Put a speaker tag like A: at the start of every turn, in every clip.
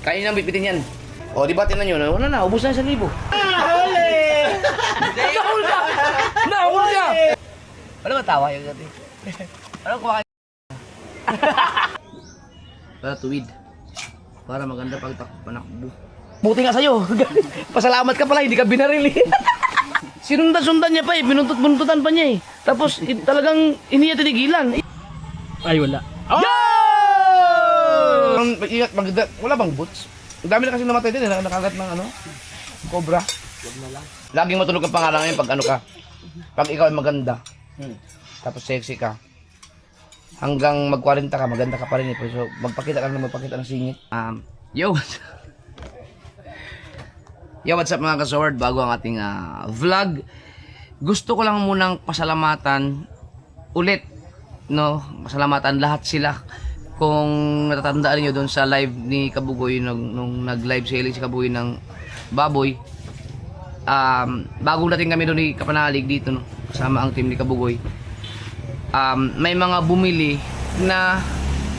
A: Kain ng bitbitin yan. O, di ba, tinan nyo, wala na, ubus na 1,000.
B: Huli!
A: Nahul ka! Nahul ka! Ano ba tawa yung dati? Ano kumakain? Para tuwid. Para maganda pagpanakbo. Buti nga sa'yo. Pasalamat ka pala, hindi ka binarili. Sinundan-sundan niya pa eh, binuntot-buntutan pa niya eh. Tapos talagang hindi niya tinigilan.
B: Ay, wala.
A: Oh! Ingat, wala bang boots? Ang dami na kasi namatay din, nakagat ng ano, cobra. Laging matulog ang pangalan ngayon pag ano ka. Pag ikaw ay maganda. Tapos sexy ka. Hanggang mag-40 ka, maganda ka pa rin eh. So, magpakita ka ng singit. Yo! Yo, what's up mga ka-sword? Bago ang ating vlog. Gusto ko lang munang pasalamatan ulit, no? Pasalamatan lahat sila. Kung natatandaan niyo doon sa live ni Kabugoy nung nag-live selling si Kabugoy ng baboy. Bagong dating kami doon ni Kapanalig dito, no? Kasama ang team ni Kabugoy. May mga bumili na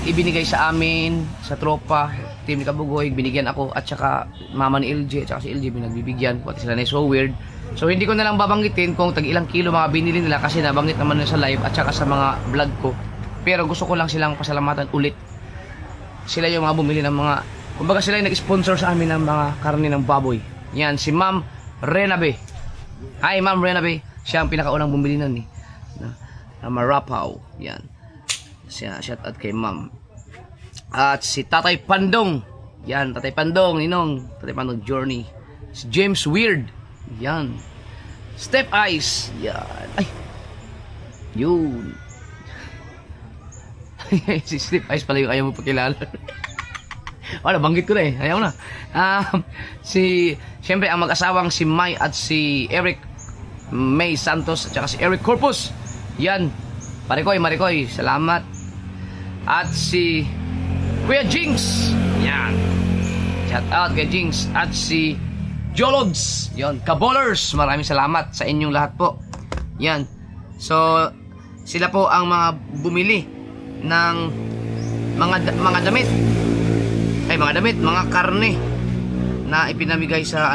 A: ibinigay sa amin, sa tropa, team ni Kabugoy, binigyan ako at saka mama ni LJ, at saka si LJ binagbibigyan, pati sila na so weird. So hindi ko na lang babanggitin kung tag ilang kilo mga binili nila kasi nabanggit naman na sa live at saka sa mga vlog ko. Pero gusto ko lang silang pasalamatan ulit. Sila yung mga bumili ng mga, kumbaga sila yung nag-sponsor sa amin ng mga karne ng baboy. Yan, si Ma'am Renabe. Hi Ma'am Renabe, siya ang pinakaunang bumili nun eh. Na Marapaw. Yan. Shout out kay Ma'am. At si Tatay Pandong. Yan, Tatay Pandong, Ninong. Tatay Pandong Journey. Si James Weird. Yan. Step Ice. Yan. Ay. Yun. Si Step Ice pala yung ayaw mo pakilala. Wala, banggit ko na eh. Ayaw na. Siyempre, ang mag-asawang si Mai at si Eric May Santos at saka si Eric Corpus. Yan. Marikoy, salamat. At si Kuya Jinx. Yan. Shout out kay Jinx. At si Jologs. Yan. Kabolers. Maraming salamat sa inyong lahat po. Yan. So, sila po ang mga bumili ng mga damit. Mga karne na ipinamigay sa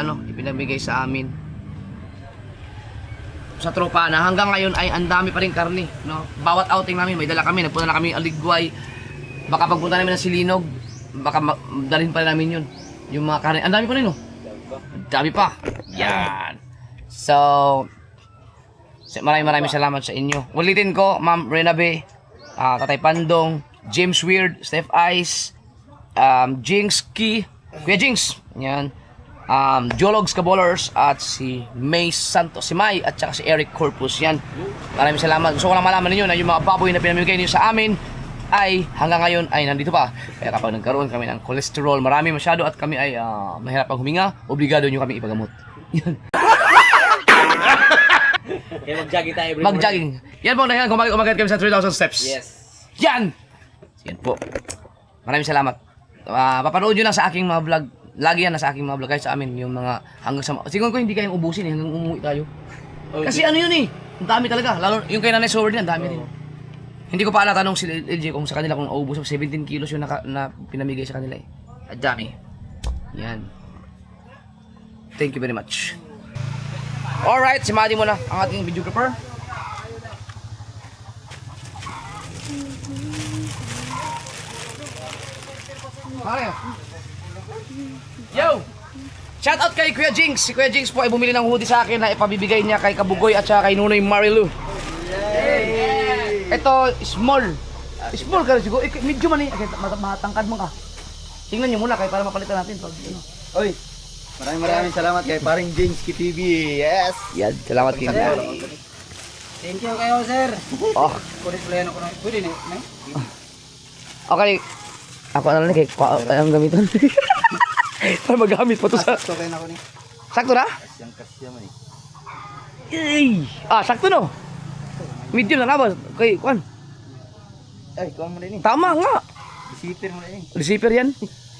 A: amin. Sa tropa na hanggang ngayon ay ang dami pa rin karne, no? Bawat outing namin may dala kami, nagpunta na kami Aligway. Baka pagpunta namin ng Silinog, baka dalhin pa rin namin 'yun. Yung mga karne, ang dami pa rin, no? Ang dami pa. Yan. So, maraming salamat sa inyo. Ulitin ko, Ma'am Renabe, Tatay Pandong, James Weird, Steph Ice, Jinx Key, Kuya Jinx. Yan. Jologs Kabolers at si May Santos, si May at saka si Eric Corpus. Yan. Maraming salamat. Gusto ko lang malaman ninyo na yung mga baboy na pinamimigay niyo sa amin ay hanggang ngayon ay nandito pa. Kaya kapag nagkaroon kami ng cholesterol, marami masyado at kami ay mahirap ang huminga, obligado nyo kami ipagamot. Yan.
B: Kaya mag-jogging tayo.
A: Mag-jogging. Yan po dahil kumagat kami sa 3,000 steps.
B: Yes.
A: Yan! Yan po. Maraming salamat. Papanood nyo lang sa aking mga vlog. Lagi yan na sa aking mga vlog. Kahit sa amin yung mga hanggang sa... Siguro ko hindi kayang ubusin hanggang umuwi tayo. Okay. Kasi ano yun eh. Ang dami talaga. Lalo yung kay Nanay Sower din, ang dami din. Hindi ko pa tanong si LJ kung sa kanila kung naubos. 17 kilos yung na pinamigay sa kanila eh. Ang dami. Yan. Thank you very much. Alright, si Madi muna ang ating videographer. Mario. Yo! Shout out kay Kuya Jinx. Si Kuya Jinx po ay bumili ng hoodie sa akin na ipabibigay niya kay Kabugoy at saka kay Nunoy Marilu. Ito, small. Small ka rin siguro. Medyo man eh. Matangkad mo ka. Tingnan niyo muna kay para mapalitan natin. Pag, ano.
B: Oy, maraming salamat kay paring James TV. Yes!
A: Yan, salamat kayo.
B: Thank you kayo, sir.
A: Oh.
B: Kulit pala ako na. Pwede na.
A: Okay. Ako na lang kay ang gamiton. Para magamit pa to sa...
B: Sakto kayo na ako ni.
A: Sakto na?
B: Kasyang mo ni.
A: Sakto no? Medium na labas. Kay, kuan.
B: Ay, kuha mo na ini.
A: Tama nga.
B: Receiver mo na ini.
A: Receiver yan.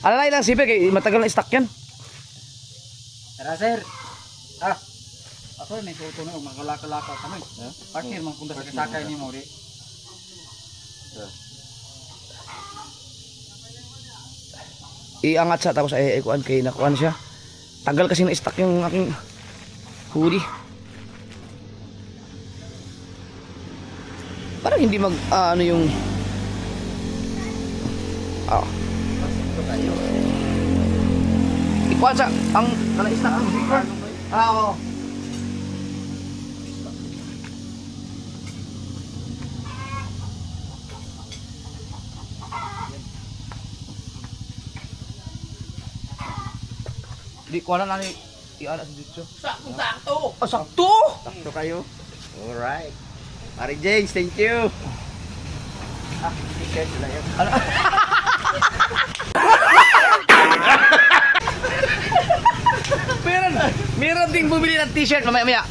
A: Alalay lang receiver kay matagal na stock yan.
B: Tara, sir. Ako may tuto na makalaka-laka kami. Partner man kung sa sakay ni mo ri.
A: iangat sa tapos ay kuan kay nakuan siya. Tagal kasi na-stuck yung aking hoodie. Parang hindi mag ano yung ikuan sa ang nala-stuck ang zipper. Oo. Di ko na nani iala sa dito. Sakto. Oh, sakto.
C: Sakto kayo. Alright. Mari James, thank you. Ticket na yun.
A: Meron ding bumili ng t-shirt mamaya.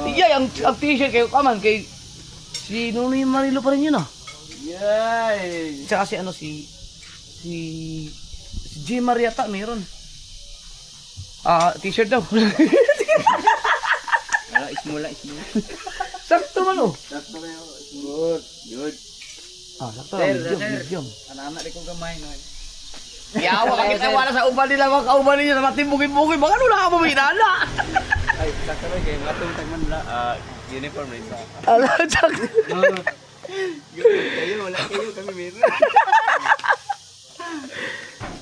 A: Iya, ang t-shirt kayo kaman kay si Nunoy Marilo pa rin yun ah.
C: Yay!
A: Tsaka si ano si G Mariata meron. T-shirt daw.
C: Ismula.
A: Sakto man oh.
C: Sakto kayo. Good. Good.
A: Sakto
B: Sir,
A: lang,
B: sir.
A: medium.
B: Anak-anak di ko gamay no.
A: Yawa ka kita wala sa uban nila, mga kauban ninyo na matimbugin-bugin. Baka nula ka puminala.
C: Ay, sakto kayo. Matong tagman la. Uniform na isa.
A: Ala, sakto.
C: Good kayo. Wala kayo. Kami meron.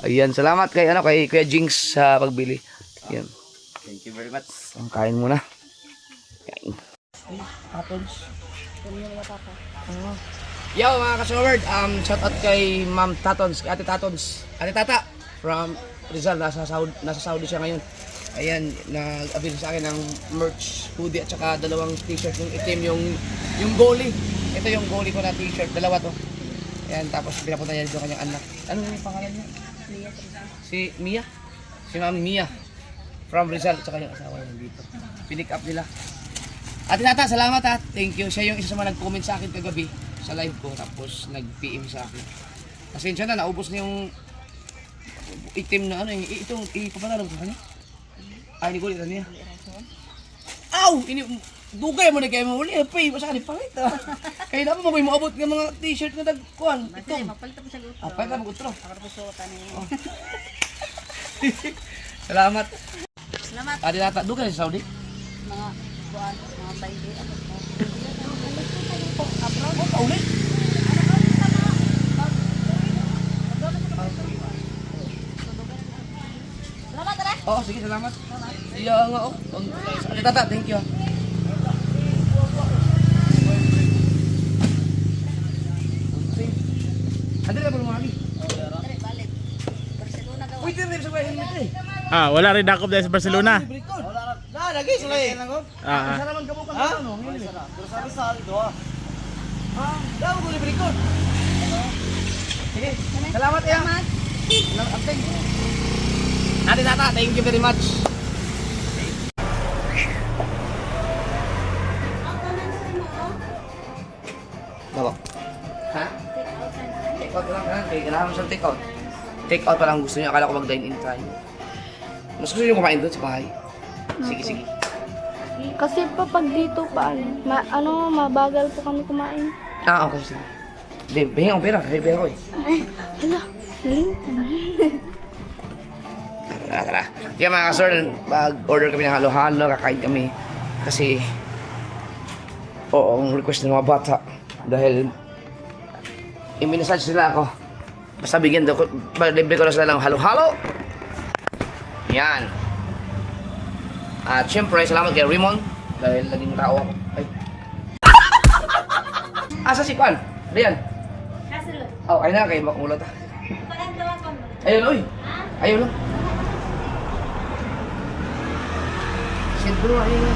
A: Ayan, salamat kay Kuya Jinx sa pagbili. Ayan.
C: Thank you very much.
A: Ang kain muna. Kain. Yo mga ka-Sword, shout out kay Ma'am Tatons, kay Ate Tatons. Ate Tata from Rizal, nasa Saudi siya ngayon. Ayan, nag-avail sa akin ng merch, hoodie at saka dalawang t-shirt, yung itim, yung goalie. Ito yung goalie ko na t-shirt, dalawa to. Ayan, tapos pinapunta niya dito kanyang anak. Ano yung pangalan niya? Si Mia? Si Ma'am Mia. From Rizal, at saka yung asawa niya dito. Pinick up nila. Ate Tata, salamat ha. Thank you. Siya yung isa sa mga nag-comment sa akin kagabi sa live ko. Tapos nag-PM sa akin. Pasensya na, naubos na yung itim na ano. Itong ipapanalo ko sa kanya. Ay, hindi ko ulit niya. Aw! Dugay mo na kayo mo uli. Pay, basta ka ni pangit ha. Kaya dapat mo kayo maabot ng mga t-shirt na nagkuhan. Ito.
D: Mapalita po siya gusto.
A: Pagka mo utro.
D: Ako po suotan niya.
A: Salamat.
D: Salamat
A: Ate Tata, dugay sa Saudi?
D: mga buwan, mga bayi. Abroad.
A: Ulit?
D: Salamat tara.
A: Oo, sige, salamat. Iya nga oh. Ate Tata, thank you. Ate na po lumali.
D: Dali balik. Barcelona gawa.
A: Uy, tira sa bayan nito eh.
E: Wala rin dakop dahil sa Barcelona.
A: Lagi sila eh.
E: Ah,
A: Sa naman kamo kan ano? Daw ko libre ko. Sige, salamat ya. Salamat. Ate Tata, thank you very much. Bawa. Ha? Take out lang ha? Kailangan mo sa take out. Take out pa lang gusto niyo. Akala ko mag-dine in tayo. Mas gusto niyo kumain doon sa bahay? Sige, sige.
F: Kasi pa pag dito pa, mabagal po kami kumain.
A: Okay, sige. Hindi, bihing ang pera. Bihing ako eh.
F: Ay, hala, galing.
A: Tara. Kaya mga kasor, mag-order kami ng halo-halo, kakain kami. Kasi, ang request ng mga bata. Dahil, i-message sila ako. Basta bigyan daw ko, libre ko na sila ng halo-halo. Yan. At syempre, salamat kay Raymond. Dahil naging tao ako. Ay. Asa si Kwan? Rian?
F: Kasulot.
A: Oh, ay na, kayo makulot ah.
F: Pagagawa ko mo.
A: Ayun, oy. Ayun, oh. Siyempre, ayun.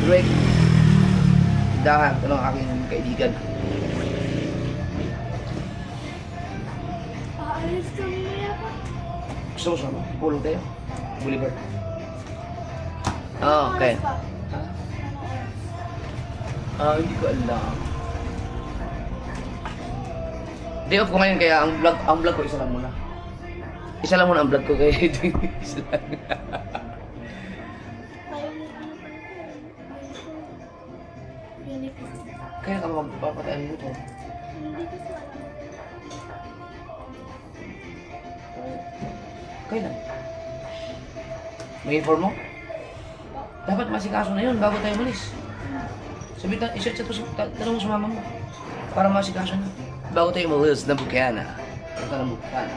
A: Great. Dahan, ito lang aking kaibigan.
F: Aalis kami na pa.
A: Gusto mo sama? Pulong tayo? Boulevard. Oh, okay. Hindi ko alam. Day off ko ngayon kaya ang vlog ko isa lang muna. Isa lang muna ang vlog ko kaya isa lang. Kaya ka magpapatayan mo to. Kailan? May inform mo? Dapat masikaso na yun bago tayo malis. Sabi ta, iset sa tanong mo sa mama mo. Para masikaso na. Bago tayo malis na Bukana. Punta ng Bukana.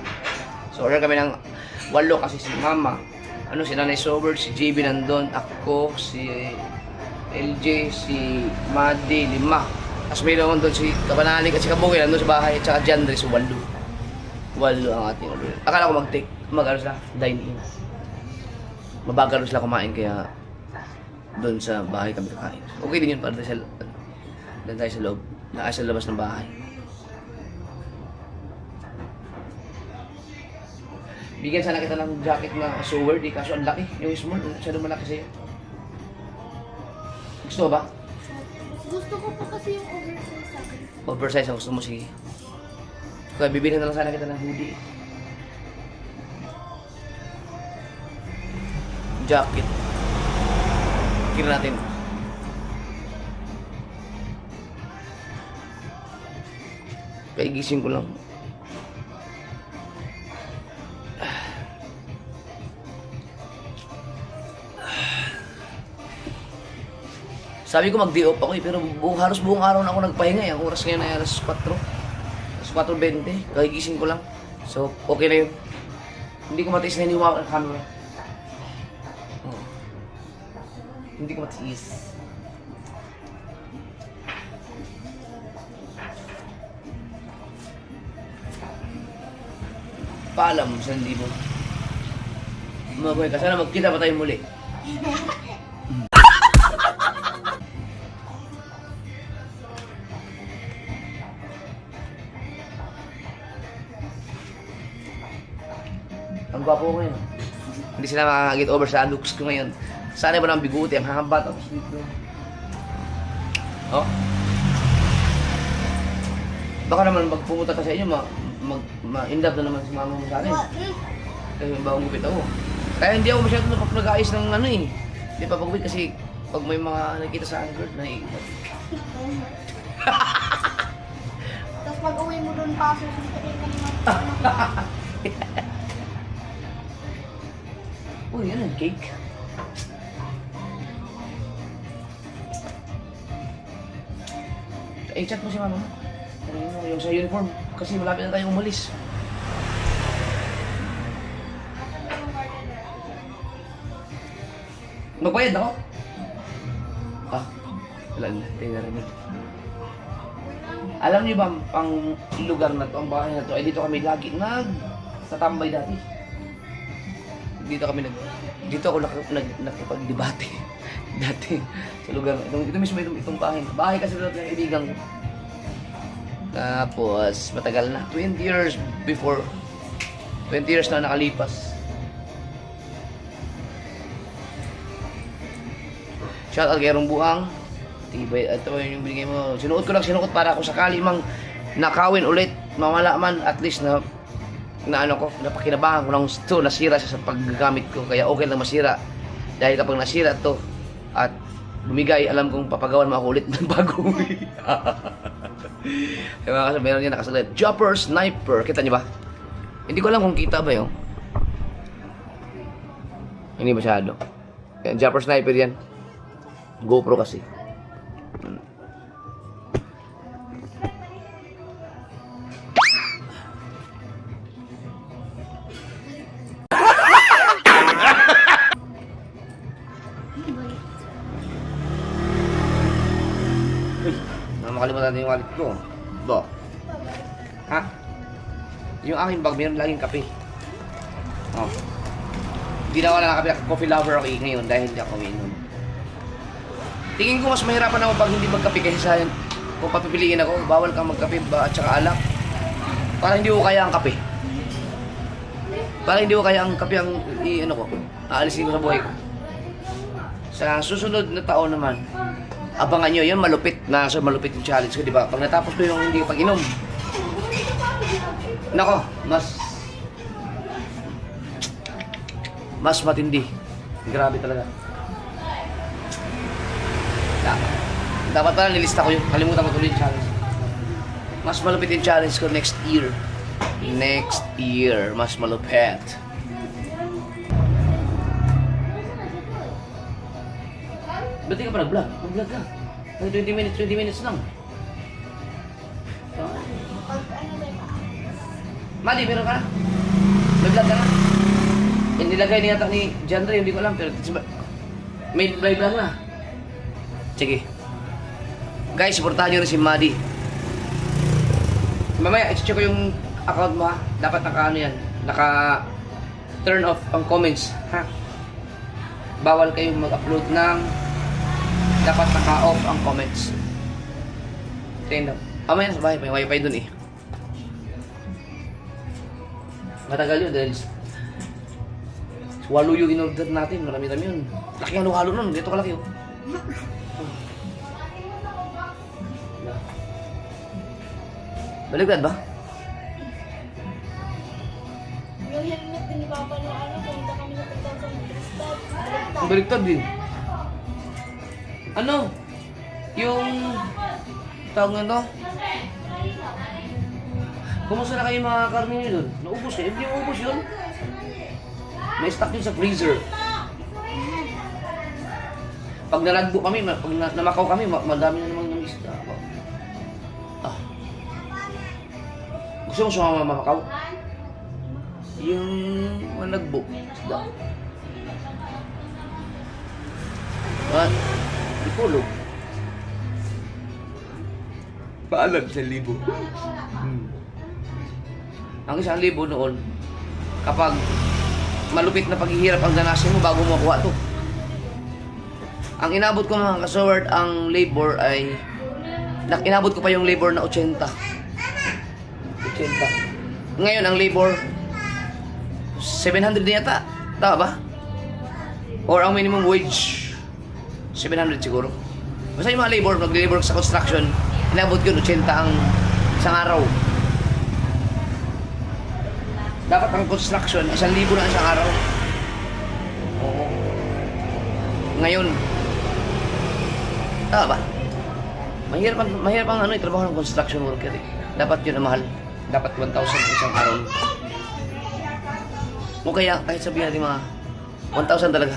A: So order kami ng 8 kasi si mama. Ano, si Nanay Sober, si JB nandun, ako, si LJ, si Madi, 5. Tapos mayroon doon si Kabanalig at si Kabuki nandun sa bahay, at saka Jandre, so 8. 8 ang ating order. Akala ko mag-ano sila, dine-in. Mabagal sila kumain kaya doon sa bahay kami kakain. Okay din yun para tayo sa loob, sa labas ng bahay. Bigyan sana kita ng jacket na sewer, di kaso ang laki. Yung small, masyado malaki sa'yo. Gusto mo ba?
F: Gusto ko po kasi yung oversize sa akin.
A: Oversize ang gusto mo, sige. Kaya bibilhin na lang sana kita ng hoodie. Jacket. Kira natin. Kaigising ko lang. Sabi ko mag-day off ako pero halos buong araw na ako nagpahinga. Ang oras ngayon ay alas 4. Alas 4:20. Kagigising ko lang. So, okay na yun. Hindi ko matiis na hiniwa ang camera. Oh. Hindi ko matiis. Paalam sa hindi mo. Mabuhay ka. Sana magkita pa tayo muli. Ang gwapo ko ngayon. Hindi sila makakagit over sa looks ko ngayon. Sana ba ng biguti? Ang hahamba tapos dito. Oh? Baka naman pag pumunta ka sa inyo, ma-indab na naman si mama mo sa akin. Kasi may bagong gupit ako. Kaya hindi ako masyado nag-aayos ng ano eh. Hindi pa pagupit kasi pag may mga nakikita sa Angkor, naiipat.
F: Tapos pag uwi mo doon pa, susunod ka naman.
A: Uy, yan ang cake. I-chat mo si mama mo. Tanungin mo yung sa uniform. Kasi malapit na tayong umalis. Magbayad ako? Ah, wala na. Tayo narinig. Alam niyo ba ang lugar na to, ang bahay na to, ay dito kami lagi nagtatambay dati. Dito ako nakipagdebate dati sa lugar. Ito mismo itong bahay. Bahay kasi dito ng kaibigan ko. Tapos matagal na, 20 years before. 20 years na nakalipas. Shout out kay Rumbuang. Tibay, ito yung binigay mo. Sinuot ko para kung sakali mang nakawin ulit, mamala man at least na ano ko, napakinabangan ko ng ito, nasira siya sa paggamit ko, kaya okay lang masira. Dahil kapag nasira to at bumigay, alam kong papagawan mo ako ulit ng bago. Kaya mga kasama, meron yan nakasalit. Jumper Sniper, kita niyo ba? Hindi ko alam kung kita ba yun. Hindi masyado. Yan, Jumper Sniper yan. GoPro kasi. Makalimutan natin yung wallet ko. Bo. Ha? Yung aking bag, mayroon laging kape. Oh. Hindi na ako nakakape. Coffee lover ako ngayon dahil hindi ako umiinom. Tingin ko mas mahirapan ako pag hindi magkape kasi sa kung papipiliin ako, bawal kang magkape at saka alak. Para hindi ko kaya ang kape. Para hindi ko kaya ang kape ang ano ko, aalisin ko sa buhay ko. Sa susunod na taon naman, abangan nyo, yun malupit. Nasa malupit yung challenge ko, di ba? Pag natapos ko yung hindi pag-inom, nako, mas matindi. Grabe talaga. Dapat pala nilista ko yun. Kalimutan ko tuloy yung challenge. Mas malupit yung challenge ko next year. Next year, mas malupit. Ba't di ka pa nag-vlog? Mag-vlog ka. 20 minutes lang. Mali, meron ka na? May vlog ka na? Nilagay niya ni Jandre, hindi ko alam, pero may vlog na. Sige. Guys, supportahan nyo rin si Madi. Mamaya, i-check ko yung account mo ha. Dapat naka ano yan. Naka turn off ang comments. Ha? Bawal kayong mag-upload ng dapat naka-off ang comments. Tingnan daw. Mamaya sa bahay, may wifi dun eh. Matagal yun dahil walo yung in-order natin. Marami-rami yun. Laki ang halo nun. Dito kalaki oh. Baligtad ba?
F: Yung helmet din ni Papa no ano, pumunta kami ng 2,000
A: Baligtad din. Ano? Yung tawag nga to? Kumusta na kayo mga karne nyo dun? Naubos kayo? Hindi naubos yun? May stock yun sa freezer. Pag nalagbo kami, pag namakaw kami, madami na namang isda. Ah. Gusto mo sumama mamakaw? Yung malagbo. Isda. At ipulog. Paalam sa libo. Ang 1,000 noon, kapag malupit na paghihirap ang ganasin mo bago mo makuha to. Ang inabot ko mga kasaward, ang labor ay inabot ko pa yung labor na 80. 80. Ngayon ang labor 700 din yata. Tama ba? Or ang minimum wage 700 siguro. Basta yung mga labor, nag-labor sa construction, inabot ko 80 ang isang araw. Dapat ang construction, 1,000 na isang araw. Oo. Ngayon, tama ba? Mahirap ang ano, trabaho ng construction worker eh. Dapat yun ang mahal. Dapat 1,000 isang araw. O kaya, kahit sabihin natin mga 1,000 talaga.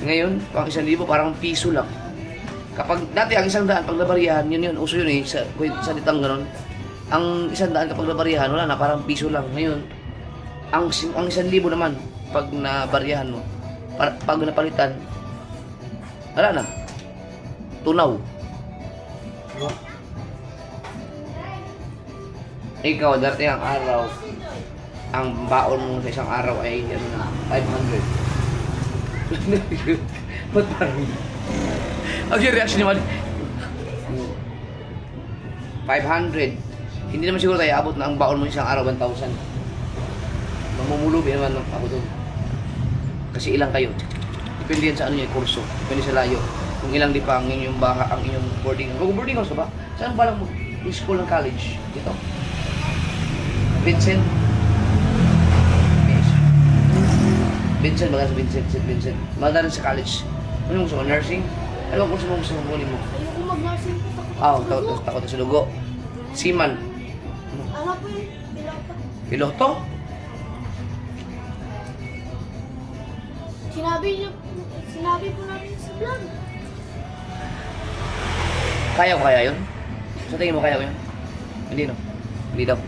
A: Ngayon, pang 1,000 parang piso lang. Kapag dati ang 100 pag nabariyahan, yun, uso yun eh, sa ditang ganon. Ang 100 kapag nabariyahan, wala na, parang piso lang. Ngayon, ang 1,000 naman, pag nabariyahan mo, pag napalitan, wala na. Tunaw. Ikaw, dati ang araw, ang baon mo sa isang araw ay 500. Ba't parang... Ang yung reaction naman. 500. Hindi naman siguro tayo abot na ang baon mo isang araw 1,000. Mamumulubi naman ako doon. Kasi ilang kayo. Depende yan sa ano yung kurso. Depende sa layo. Kung ilang di pa ang inyong baha, ang inyong boarding. Mag-boarding house ka ba? Saan ba lang school ng college? Dito? Vincent? Vincent, maganda sa Vincent, St. Vincent. Maganda rin sa college. Ano yung gusto mo? Nursing? Ano ang kurso mo gusto mo kunin mo?
F: Ayoko mag-nursing po,
A: Takot sa dugo. Seaman.
F: Ano po yun? Piloto.
A: Piloto?
F: Sinabi po namin sa vlog.
A: Kaya ko kaya yun? Sa tingin mo kaya ko yun? Hindi no? Hindi daw.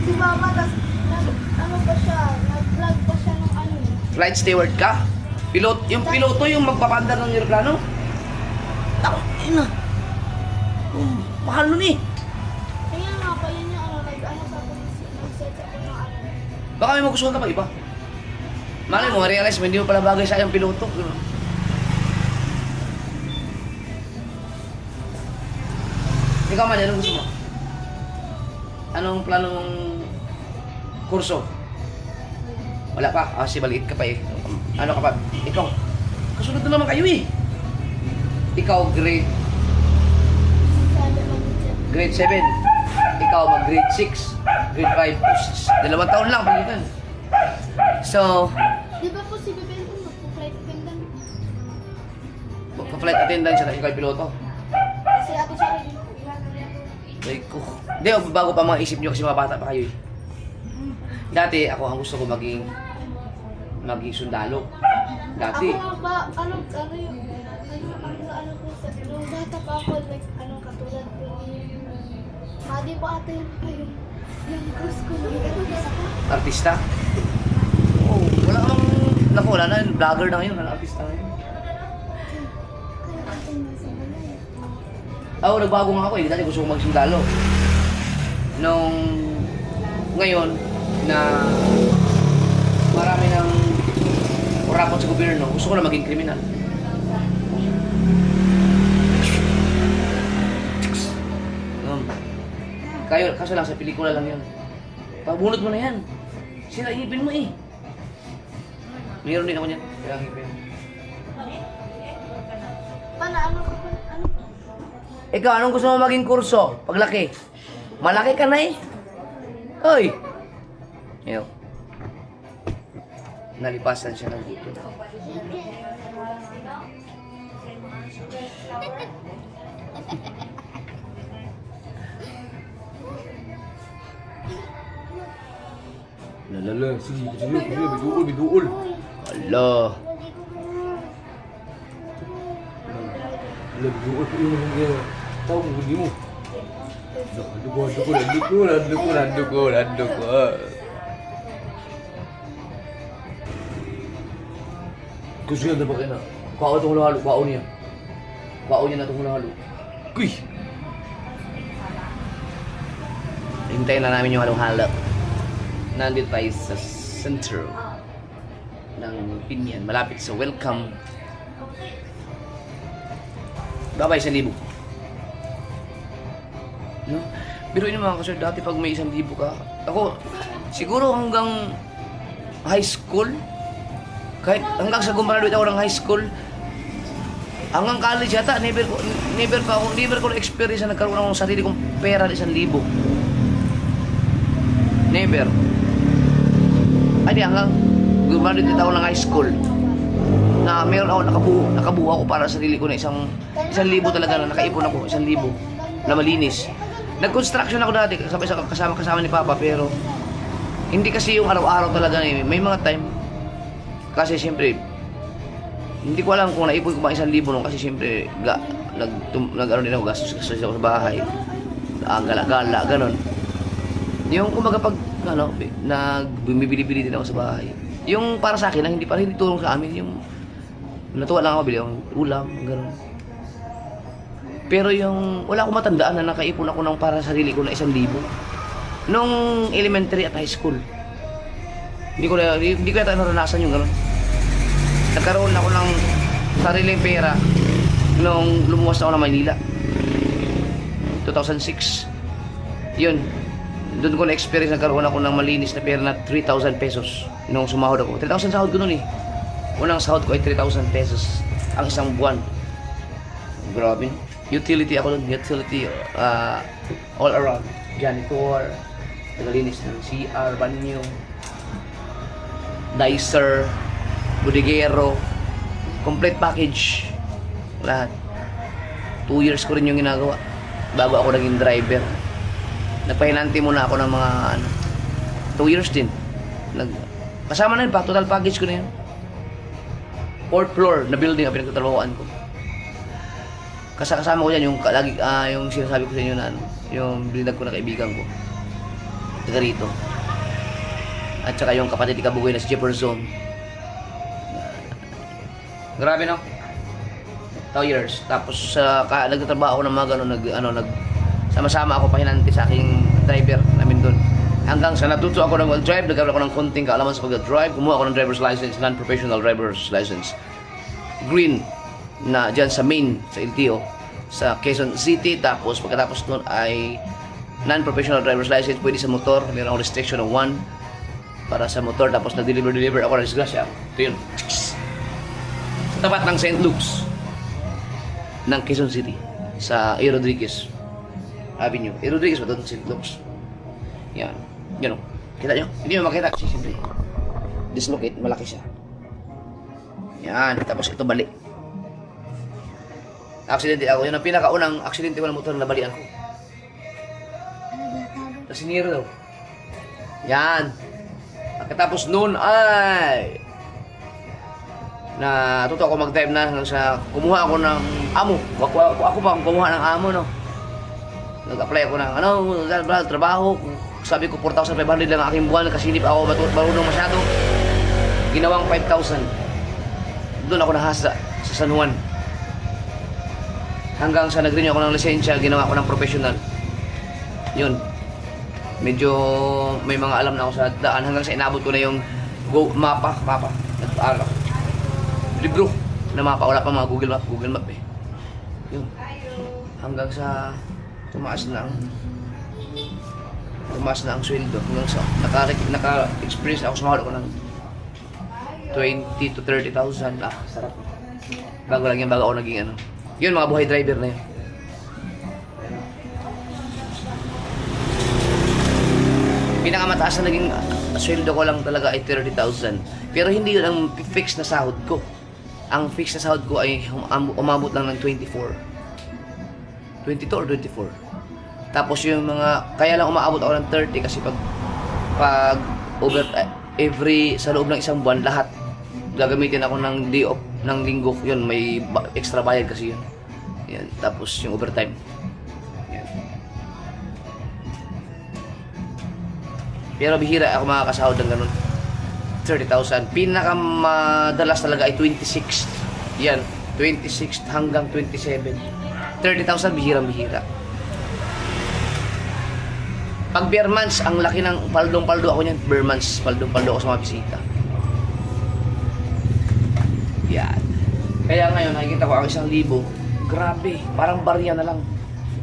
F: Si Mama, ano pa siya, nag-vlog pa siya ng ano.
A: Flight steward ka? Yung piloto yung magpapandar ng aeroplano? Tako, ina. Mahal nun eh.
F: Kaya nga pa yun yung ano sa nag-set up ng ano.
A: Baka may magustuhan ka pa iba. Malay mo, ma-realize mo, hindi mo pala bagay sa yung piloto. Ikaw man, anong gusto mo? Anong plano mong kurso? Wala pa? Kasi maliit ka pa eh. Ano ka pa? Ikaw, kasunod na naman kayo eh. Ikaw grade 7. Ikaw mag-grade 6. Grade 5. 2 taon lang palitan. So,
F: Di ba po si Bebel po mag-flight attendant?
A: flight attendant siya na ikaw piloto.
F: Kasi ate siya rin.
A: Ay ko. Hindi, bago pa mga isip nyo kasi mga bata pa kayo eh. Dati ako ang gusto ko maging maging sundalo. Dati.
F: Ako nga ba, ano yung, ano ko sa, nung bata pa ako, like, katulad ko, di ba ate yung cruise ko,
A: Artista? Oo, wala namang, naku, wala na, vlogger na ngayon, wala artista na ngayon.
F: kaya ate nasa balay.
A: Oo, nagbago nga ako eh, dati gusto ko magsundalo. Nung, ngayon, na marami ng kurapot sa gobyerno, gusto ko na maging kriminal. Kaso lang sa pelikula lang yun. Pabunot mo na yan. Sila ipin mo eh. Mayroon din ako niyan. Kailangan ipin.
F: Ano ka pa,
A: Ikaw, anong gusto mo maging kurso? Paglaki? Malaki ka na eh. Hoy! Ayaw. Nalipasan siya ng dito.
C: Lala, sige, biduol.
A: Ala.
C: Biduol ko yung mga tao mo, hindi mo. Nando ko.
A: Gusto niya na ba kayo na? Kwao itong halo-halo, kwao niya. Kwao niya na itong halo-halo.
C: Kuy!
A: Hintayin na namin yung halo-halo. Nandito tayo sa center ng Pinyan, malapit sa welcome. Babay 1,000. No? Pero yun mga kasir, dati pag may 1,000 ka, ako, siguro hanggang high school, kahit hanggang sa gumraduate ako ng high school, hanggang college yata, never ko na-experience na nagkaroon ako ng sarili kong pera na 1,000. Never. Ay di, hanggang gumraduate ako ng high school, na meron ako, nakabuo ako para sa sarili ko na 1,000 talaga na nakaipon ako, 1,000 na malinis. Nag-construction ako dati kasama ni Papa, pero hindi kasi yung araw-araw talaga eh. May mga time kasi siyempre hindi ko alam kung naipon ko ba 1,000 nung kasi siyempre nag-ano din ako, gastos ako sa bahay. Gala-gala, ganon. Yung kumbaga pag bumibili-bili din ako sa bahay. Yung para sa akin lang, hindi tulong sa amin, yung natuwa lang ako bili akong ulam, ganon. Pero yung wala akong matandaan na nakaipon ako ng para sa sarili ko na 1,000 nung elementary at high school. Hindi ko yata naranasan yung gano'n. Nagkaroon ako ng sariling pera nung lumuwas ako ng Maynila. 2006. Yun. Doon ko na-experience, nagkaroon ako ng malinis na pera na 3,000 pesos nung sumahod ako. 3,000 sahod ko noon eh. Unang sahod ko ay 3,000 pesos ang isang buwan. Grabe. Utility ako doon. Utility all around. Janitor, nagalinis ng CR, banyo, dicer, bodigero, complete package. Lahat. 2 years ko rin yung ginagawa bago ako naging driver. Nagpahinanti muna ako ng mga 2 years din. Kasama na yun pa, total package ko na yun. 4th floor na building ang pinagtatrabahoan ko. Kasama ko dyan yung yung sinasabi ko sa inyo na yung binag ko na kaibigan ko. Taga rito. At saka yung kapatid ni Kabugoy na si Jefferson. Grabe no? 2 years. Tapos nagtatrabaho ako ng mga gano'n, sama-sama ako pahinanti sa aking driver namin doon. Hanggang sa natuto ako ng mag-drive, nagkaroon ako ng konting kaalaman sa pag-drive, kumuha ako ng driver's license, non-professional driver's license. Green, na dyan sa main, sa LTO, sa Quezon City. Tapos pagkatapos nun ay non-professional driver's license, pwede sa motor, meron akong restriction ng 1 para sa motor. Tapos nag-deliver ako ng disgrasya. Ito yun. Sa tapat ng St. Luke's ng Quezon City, sa A. Rodriguez Avenue. A. Rodriguez ba doon, St. Luke's? Yan. Yan o. Kita nyo? Hindi mo makita kasi siyempre dislocate, malaki siya. Yan. Tapos ito balik. Aksidente ako. Yun ang pinakaunang aksidente ko ng motor na nabalian ko. Nasiniro daw. Yan. Pagkatapos noon ay Na tuto ako mag-drive na hanggang sa kumuha ako ng amo. Ako pa ang kumuha ng amo, no. Nag-apply ako ng trabaho. Sabi ko 4,500 lang ang aking buwan kasi hindi pa ako marunong masyado. Ginawang 5,000. Doon ako nahasa sa San Juan. Hanggang sa nag-renew ako ng lisensya, ginawa ko ng professional. Yun. Medyo may mga alam na ako sa daan hanggang sa inabot ko na yung mapa. Nag-aaral ako. Libro na mapa, wala pa mga Google Map eh. Yun. Hanggang sa tumaas na ang sweldo. Hanggang sa naka-experience ako, sumahod ako ng 20 to 30,000. Sarap. Bago ako naging ano. Yun, mga buhay driver na yun. Pinakamataas na naging sweldo ko lang talaga ay 30,000. Pero hindi yun ang fixed na sahod ko. Ang fixed na sahod ko ay umabot lang ng 22 or 24. Tapos yung mga, kaya lang umaabot ako ng 30 kasi pag over, sa loob ng isang buwan, lahat gagamitin ako ng day off ng linggo. Yun, may extra bayad kasi yun. Yan. Tapos yung overtime. Yan. Pero bihira ako makakasahod ng ganun. 30,000. Pinakamadalas talaga ay 26. Yan. 26 hanggang 27. 30,000 bihirang-bihira. Pag bare months, ang laki ng paldong-paldo ako niyan. Bare months, paldong-paldo ako sa mga bisita. Yan. Kaya ngayon, nakikita ko ang 1,000. Grabe, parang barya na lang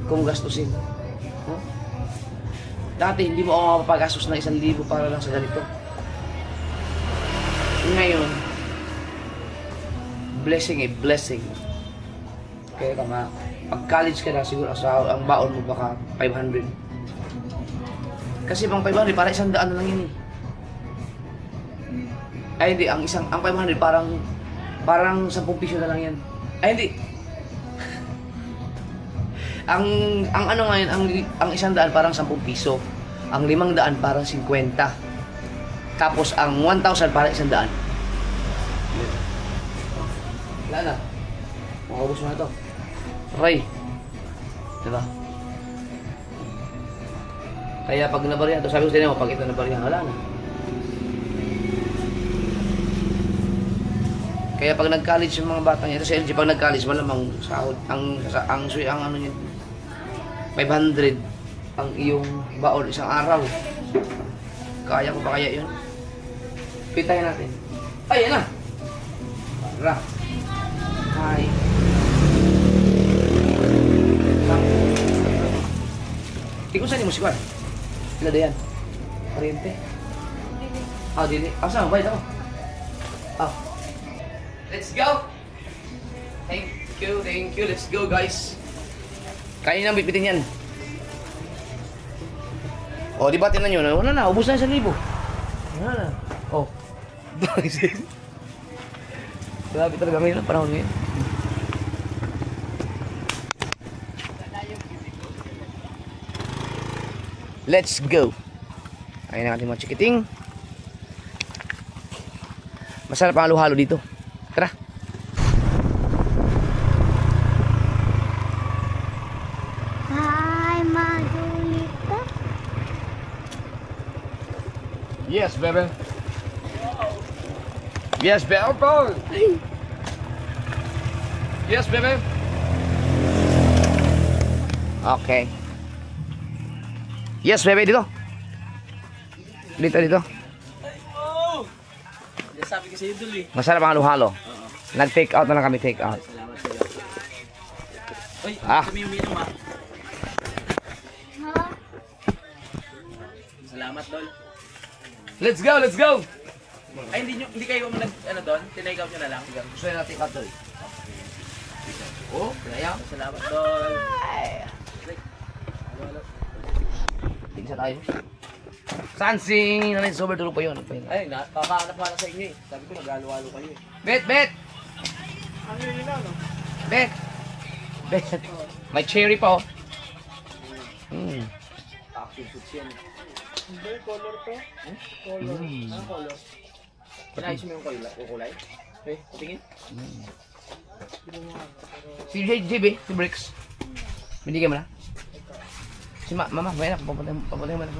A: kung gastusin. Huh? Dati, hindi mo ako mapapagastos ng 1,000 para lang sa ganito. Ngayon, blessing. Kaya ka pag college ka na, siguro ang baon mo baka 500. Kasi pang 500, para 100 na lang yun eh. Ay hindi, ang 500 parang 10 piso na lang yan. Ay hindi. ang ano ngayon, ang 100 parang 10 piso. Ang 500 parang 50. Tapos ang 1,000 parang 100. Wala na. Makaubos mo na ito. Ray. Diba? Kaya pag nabarihan ito, sabi ko sa inyo, pag ito nabarihan, wala na. Kaya pag nag-college yung mga bata niya, ito sa LG, pag nag-college, malamang sahod, ang ano niya, 500 ang iyong baon isang araw. Kaya ko ba kaya yun? Pintahin natin. Ay, yan na! Para. Hi. Ikaw saan yung musikwan? Sila da yan? Pariente? Dili. Saan? Bayad ako. Let's go! Thank you. Let's go, guys. Kaya nang bitbitin yan. Di ba tinan nyo? Wala na, ubos na 1,000. Wala na. Grabe talaga ngayon ang panahon ngayon. Let's go! Ayun ang ating mga chikiting. Masarap ang halo-halo dito. Tara!
F: Hi, Magulita.
C: Yes, baby. Yes, baby. Yes, baby.
A: Okay. Yes, bebe, dito. Dito.
C: Sabi ko sa'yo, Dul eh.
A: Masarap ang halo-halo. Nag-take out na lang kami, take out.
C: Uy,
A: Ah.
C: kami uminom ah.
F: Ha?
C: Salamat, Dol.
A: Let's go!
C: Ay, hindi kayo doon? Tinake out nyo na lang.
A: Gusto na take out doon. Kaya.
C: Salamat, Dol.
A: Tingsa tayo. Sansing! Nanay, sober tulog pa yun.
C: Ay, kakahanap ka na sa inyo eh. Sabi ko, nag-halo-halo kayo eh.
A: Bet!
C: Ano yun na, no?
A: Bet! May cherry pa, oh.
C: Active foods yan. Hindi, color to. Color. Anong color? Pinayos mo yung kulay? Okay, tingin.
A: Si JB, si Bricks. Binigyan mo na? Si Mama, may na, papuntahin mo na.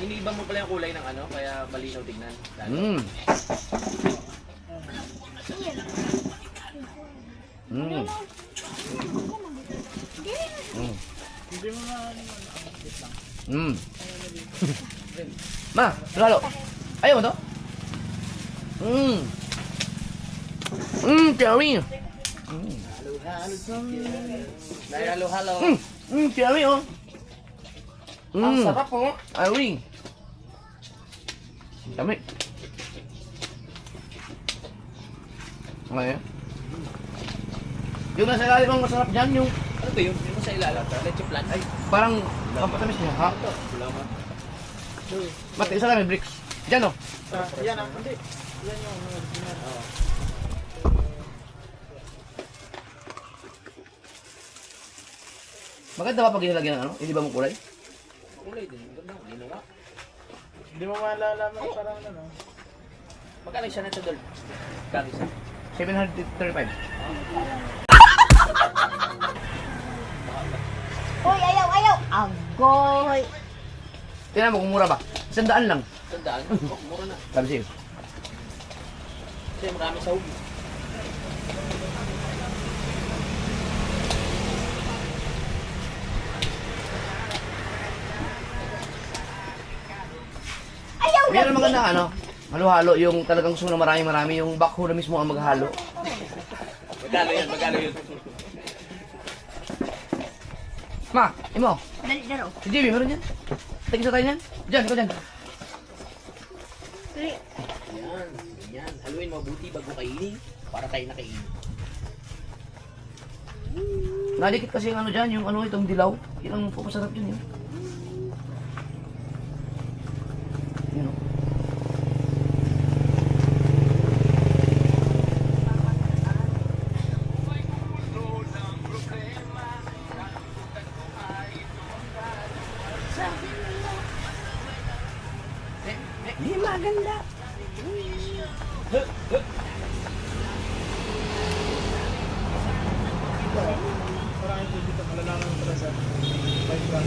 C: Iniibang mo pala yung kulay ng ano, kaya malinaw tignan.
A: Mm. Mm. Mm. Ma, lalo. Ayaw mo to? Cherry.
C: Dahil halo-halo.
A: Cherry, oh.
C: Ang sarap po.
A: Cherry. Dami. Ngayon. Yung nasa ilalim ang masarap dyan, yung
C: Ano ba yun? Yung sa ilalim? Leche flan? Ay,
A: parang pampatamis niya, ha?
C: salamat.
A: Mati, isa lang may bricks. Dyan, oh.
E: Yan ang hindi. Yan yung original.
A: Maganda ba pag ginalagyan ng ano? Hindi ba mong kulay?
C: Kulay din. Ganda. Ginawa.
E: Hindi mo malalaman parang ano.
C: Magkano siya na ito, Dol? Magkano siya?
A: 735.
D: Uy, ayaw! Agoy!
A: Tingnan mo kung mura ba? 100 lang.
C: Tandaan. Oh, mura na.
A: Sabi sa'yo.
C: Kasi marami sa ubi.
A: Meron maganda ano? Halo-halo yung talagang gusto mo na marami yung backho na mismo ang maghalo.
C: Magkano yan? Magkano yun?
A: Ma, imo.
D: Dali, daro.
A: Si Jimmy, meron yan. Tingin sa tayo yan. Diyan, ikaw dyan.
D: Dali.
C: Yan. Yan. Haluin mabuti bago kainin. Para kayo nakainin.
A: Nadikit kasi yung ano dyan, yung ano itong dilaw. Yun ang masarap yun. Yun o. Hindi maganda.
E: Parang hindi dito malalaman mo pala sa bike bag.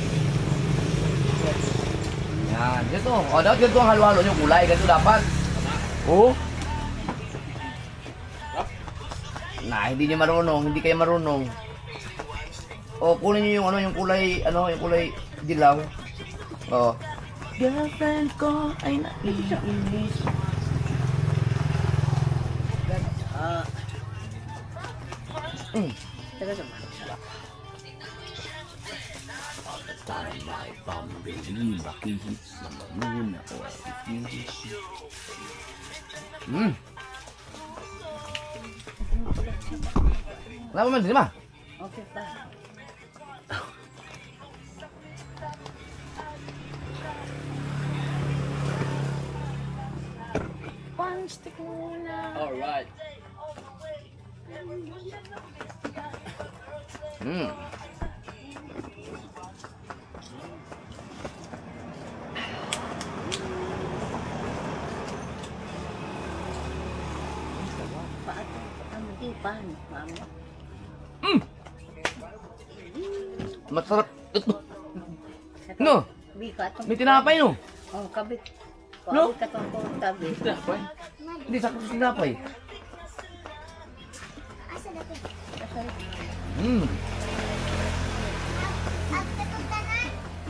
A: Yan, ganito. O, dapat ganito ang halo-halo yung kulay. Ganito dapat. Oo. Nah, hindi niyo marunong. Hindi kayo marunong. O, kunin niyo yung ano, yung kulay dilaw. O. Girlfriend ko ay naiinis.
D: Taga sama.
A: May pambili, bakihit na mamuna o ikihit. Wala pa man din, ma?
D: Okay pa.
F: One stick muna.
C: Alright.
D: Pan, mama.
A: Masarap. Ito. No,
D: Bikat.
A: may tinapay no.
D: Oh, kabit.
A: No?
D: Kabit katong ko tabi.
A: Hindi, sakto sa tinapay.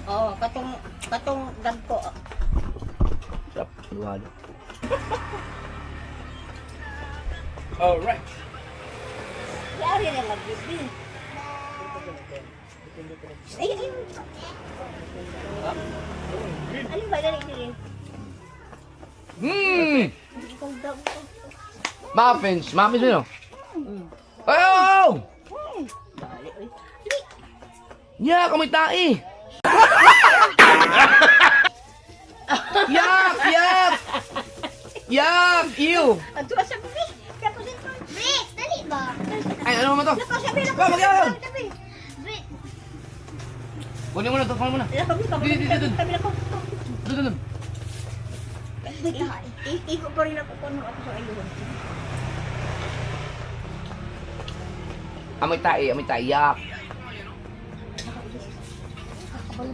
D: Oh, katong dagko.
A: Sarap, halo-halo.
C: Alright.
D: Yari na magbibi. Ay. Ano ba dali? Ikaw dagko.
A: Muffins yun. Ayaw!
D: Dali, oy.
A: Yak, amoy tae! Yak! Yak! Yak! Ew!
D: Adto sa bibi. Kato din ko.
F: Bricks, dali ba?
A: Ay, ano naman to?
D: Nako sabi na
A: Ba, mag-iwan!
F: Bricks.
A: Kunin mo na, tukang mo na.
D: Kaya kami,
A: Dun. Doon.
D: Iko pa rin ako kung ano ako sa ayun.
A: Amoy tae, yak.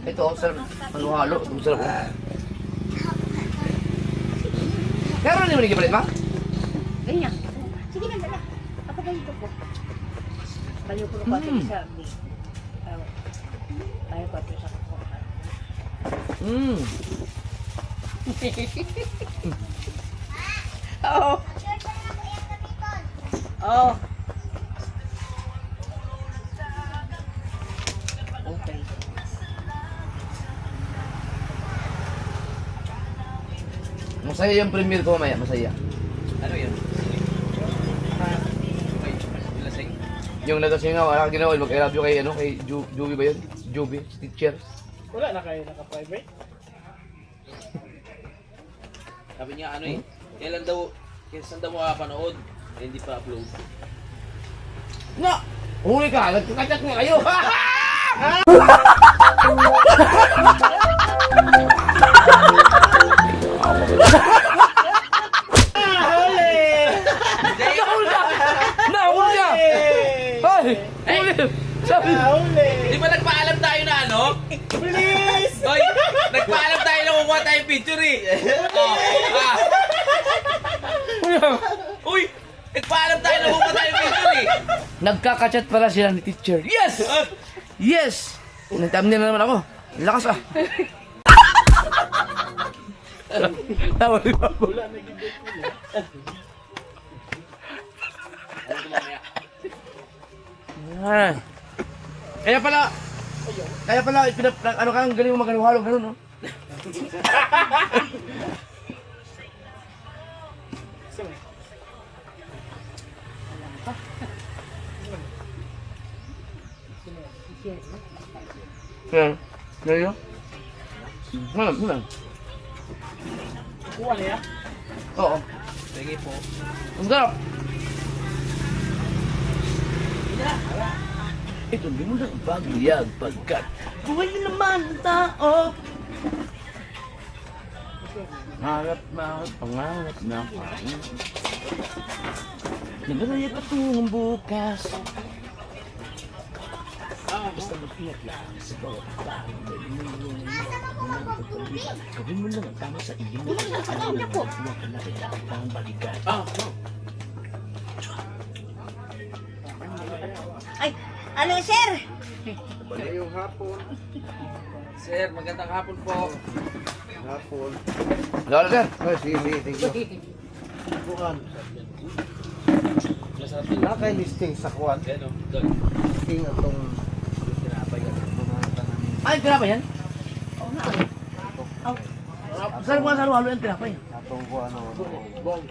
A: Ito, sarap. Halo-halo. Ito, sarap. Pero hindi mo nagipalit, ma?
D: Ganyan. Sige na, dala. Kapagay ko po. Baliw ko pa ito sa di. Tayo pa ito sa kuko. Oo. Oo. Okay.
A: Masaya yung premiere ko mamaya, masaya.
C: Ano yun? Okay, lasing.
A: Yung nagasing nga, wala ginawa, mag-I love you kay, ano, kay Joby ba yun? Joby, teacher.
E: Wala na kayo naka-private.
C: Sabi niya ano eh, kailan daw makapanood, eh, hindi pa upload.
A: Na! Huli ka, nagkakakat nga kayo! Nahuli ka! Nahuli ka! Ay! Huli! Sabi!
C: Di ba nagpaalam tayo na ano?
E: Please!
C: Hoy, nagpaalam tayo na kukuha tayong picture eh. Oh, Uy, nagpaalam tayo na kukuha tayong picture eh.
A: Nagkakachat pala sila ni teacher. Yes! Yes! Nagtamnin na naman ako. Lakas ah. Tawa ni Papa.
E: Wala na gid ko na.
C: Ano ito mamaya?
A: Ay. Kaya pala, ano ka, ang galing mo magaluhalo, gano'n, no? Yan. Yan yun. Yan.
E: Kuha niya.
A: Oo.
C: Sige po.
A: Ang sarap. Ito, hindi mo na bagiyag pagkat buhay naman ang tao. Pangarap, pangarap na kain. Naglalaya patungang bukas. Basta mag-ingat lang sa bawat bagay. Gawin mo lang ang tama sa iyo. Huwag ka na rin ang balikan.
D: Ay, ano sir?
C: Sir, magandang hapon po.
A: Lolo, sir.
C: Masarap din.
B: Naka-listing sa kuwan.
C: Ano, doon.
B: Listing atong
A: Ay, tinapay yan?
D: Oo nga.
A: Saan mo nga sa halo yan tinapay?
B: atong kuwan ano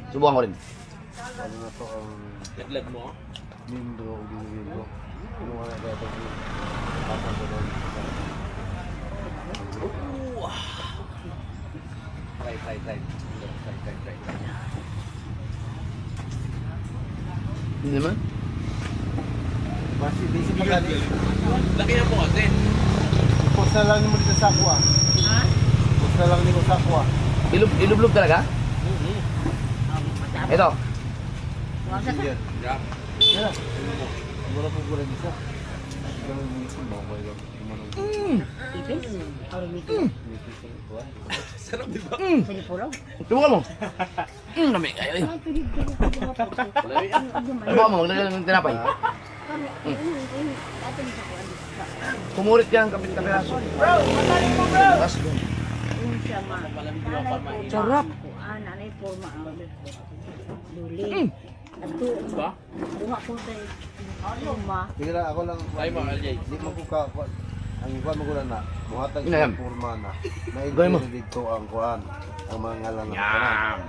A: Subukan ko rin.
B: ano na to ang
C: Laglag mo.
B: lindo o lindo. Ano nga na ito? Pasang ko doon.
C: Try.
A: Hindi naman.
B: Basi basic pa gani.
C: Laki na po kasi.
B: Post na lang mo dito sa kuwa.
D: Ha?
B: Post na lang nimo sa kuwa.
A: Ilub talaga? Ito.
D: Huwag sa
B: Yan.
C: Yeah.
B: Yan. Wala po ko rin isa. Ganun mo ito ba ba yung
D: ipin. Or meeting.
C: Sarap di ba?
D: Sige po lang.
A: Subukan mo. Nami kayo eh.
D: Ay, pinigil ko.
A: Subukan mo, maglagay ng tinapay. Kumurit ka ng kapit-kapiraso. Tapos doon. Sarap.
D: Nanay po duli. At
C: Ba?
D: bunga po tayo. Luma.
B: Sige na ako lang.
C: Ay, mga Aljay.
B: Di mo ko ka ang kuwan mo ko na muhatag
A: Inayam.
B: sa forma na.
A: Gawin mo.
B: Na-entry dito ang kuwan. Ang mga ngalan ng kuwan.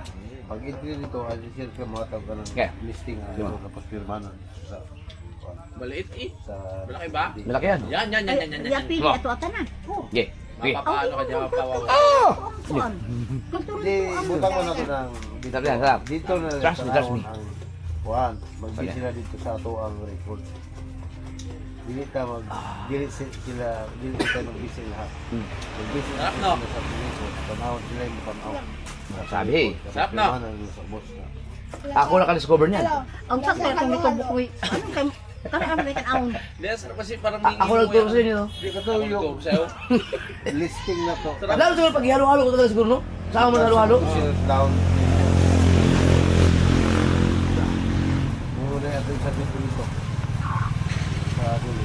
B: Pag entry dito, additional ka muhatag ka ng
A: Okay.
B: listing ang
A: Lima.
B: tapos pirma na sa kuwan.
C: Maliit eh.
B: Sa
C: Malaki ba?
A: Malaki yan.
C: Yan.
D: Ay, yapili
A: Wow.
D: ato atanan.
A: Okay. Okay.
C: Mapapaano ka dyan mapawawa.
D: Kuan.
B: Di, butang mo na ito ng dito.
A: Sarap yan, sarap.
B: Dito na
A: Trust me, trust me.
B: ang kuwan. Mag
A: Wala.
B: sila dito sa ato ang record.
G: Dili ka mag dili sila dili ka mag-busy lahat. Mag-busy
C: Sarap, no?
G: sa pinito. Panahon sila yung panahon.
A: Sabi.
C: Sarap na.
G: Sa boss na.
A: Ako nakadiscover niyan.
D: Ang sakit kung ito bukoy. Ano kayo? Kaya ang may kanawon.
C: Hindi, sarap kasi parang
A: Ako nagturo sa inyo.
G: Di ka to
C: Ako
G: yung
C: nagturo sa'yo.
G: listing na to.
A: Lalo siguro pag halo-halo ko talaga siguro, no? Sama mo na halo-halo.
G: Down. Muna natin sa dito. Sa dulo.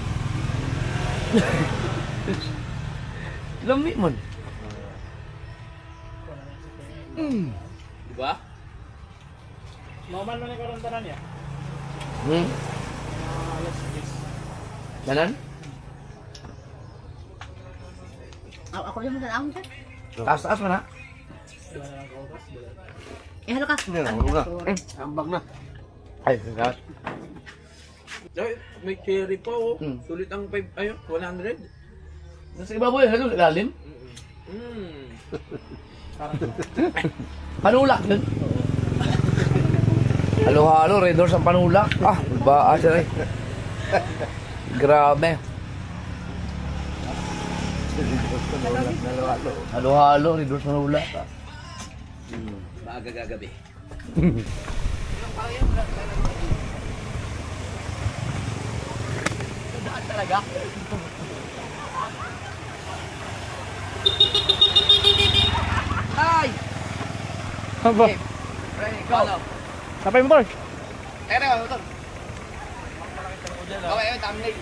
A: Lami man.
C: Di ba?
E: Normal man yung karantanan niya. Alas 10.
A: Ganan?
D: Ako yung matanawon siya.
A: Taas-taas man ha?
E: Wala na lang kautas.
D: Halo ka.
G: Hindi na, wala na. Ambag na.
A: Ay, sagat.
C: Ay, may cherry pa oh.
A: Mm.
C: Sulit ang 100.
A: Nasa ibaboy, halo, ilalim.
C: Mm.
A: Panulak yun. Halo-halo, Red Doors ang panulak. Ah, ba, siya eh. Grabe. Halo-halo, Red Doors panulak. Ah.
C: Maaga gagabi.
A: Ay!
E: Aba,
A: Ikaw na.
E: sapay mo tol.
A: Teka, motor. Okay, thumbnail.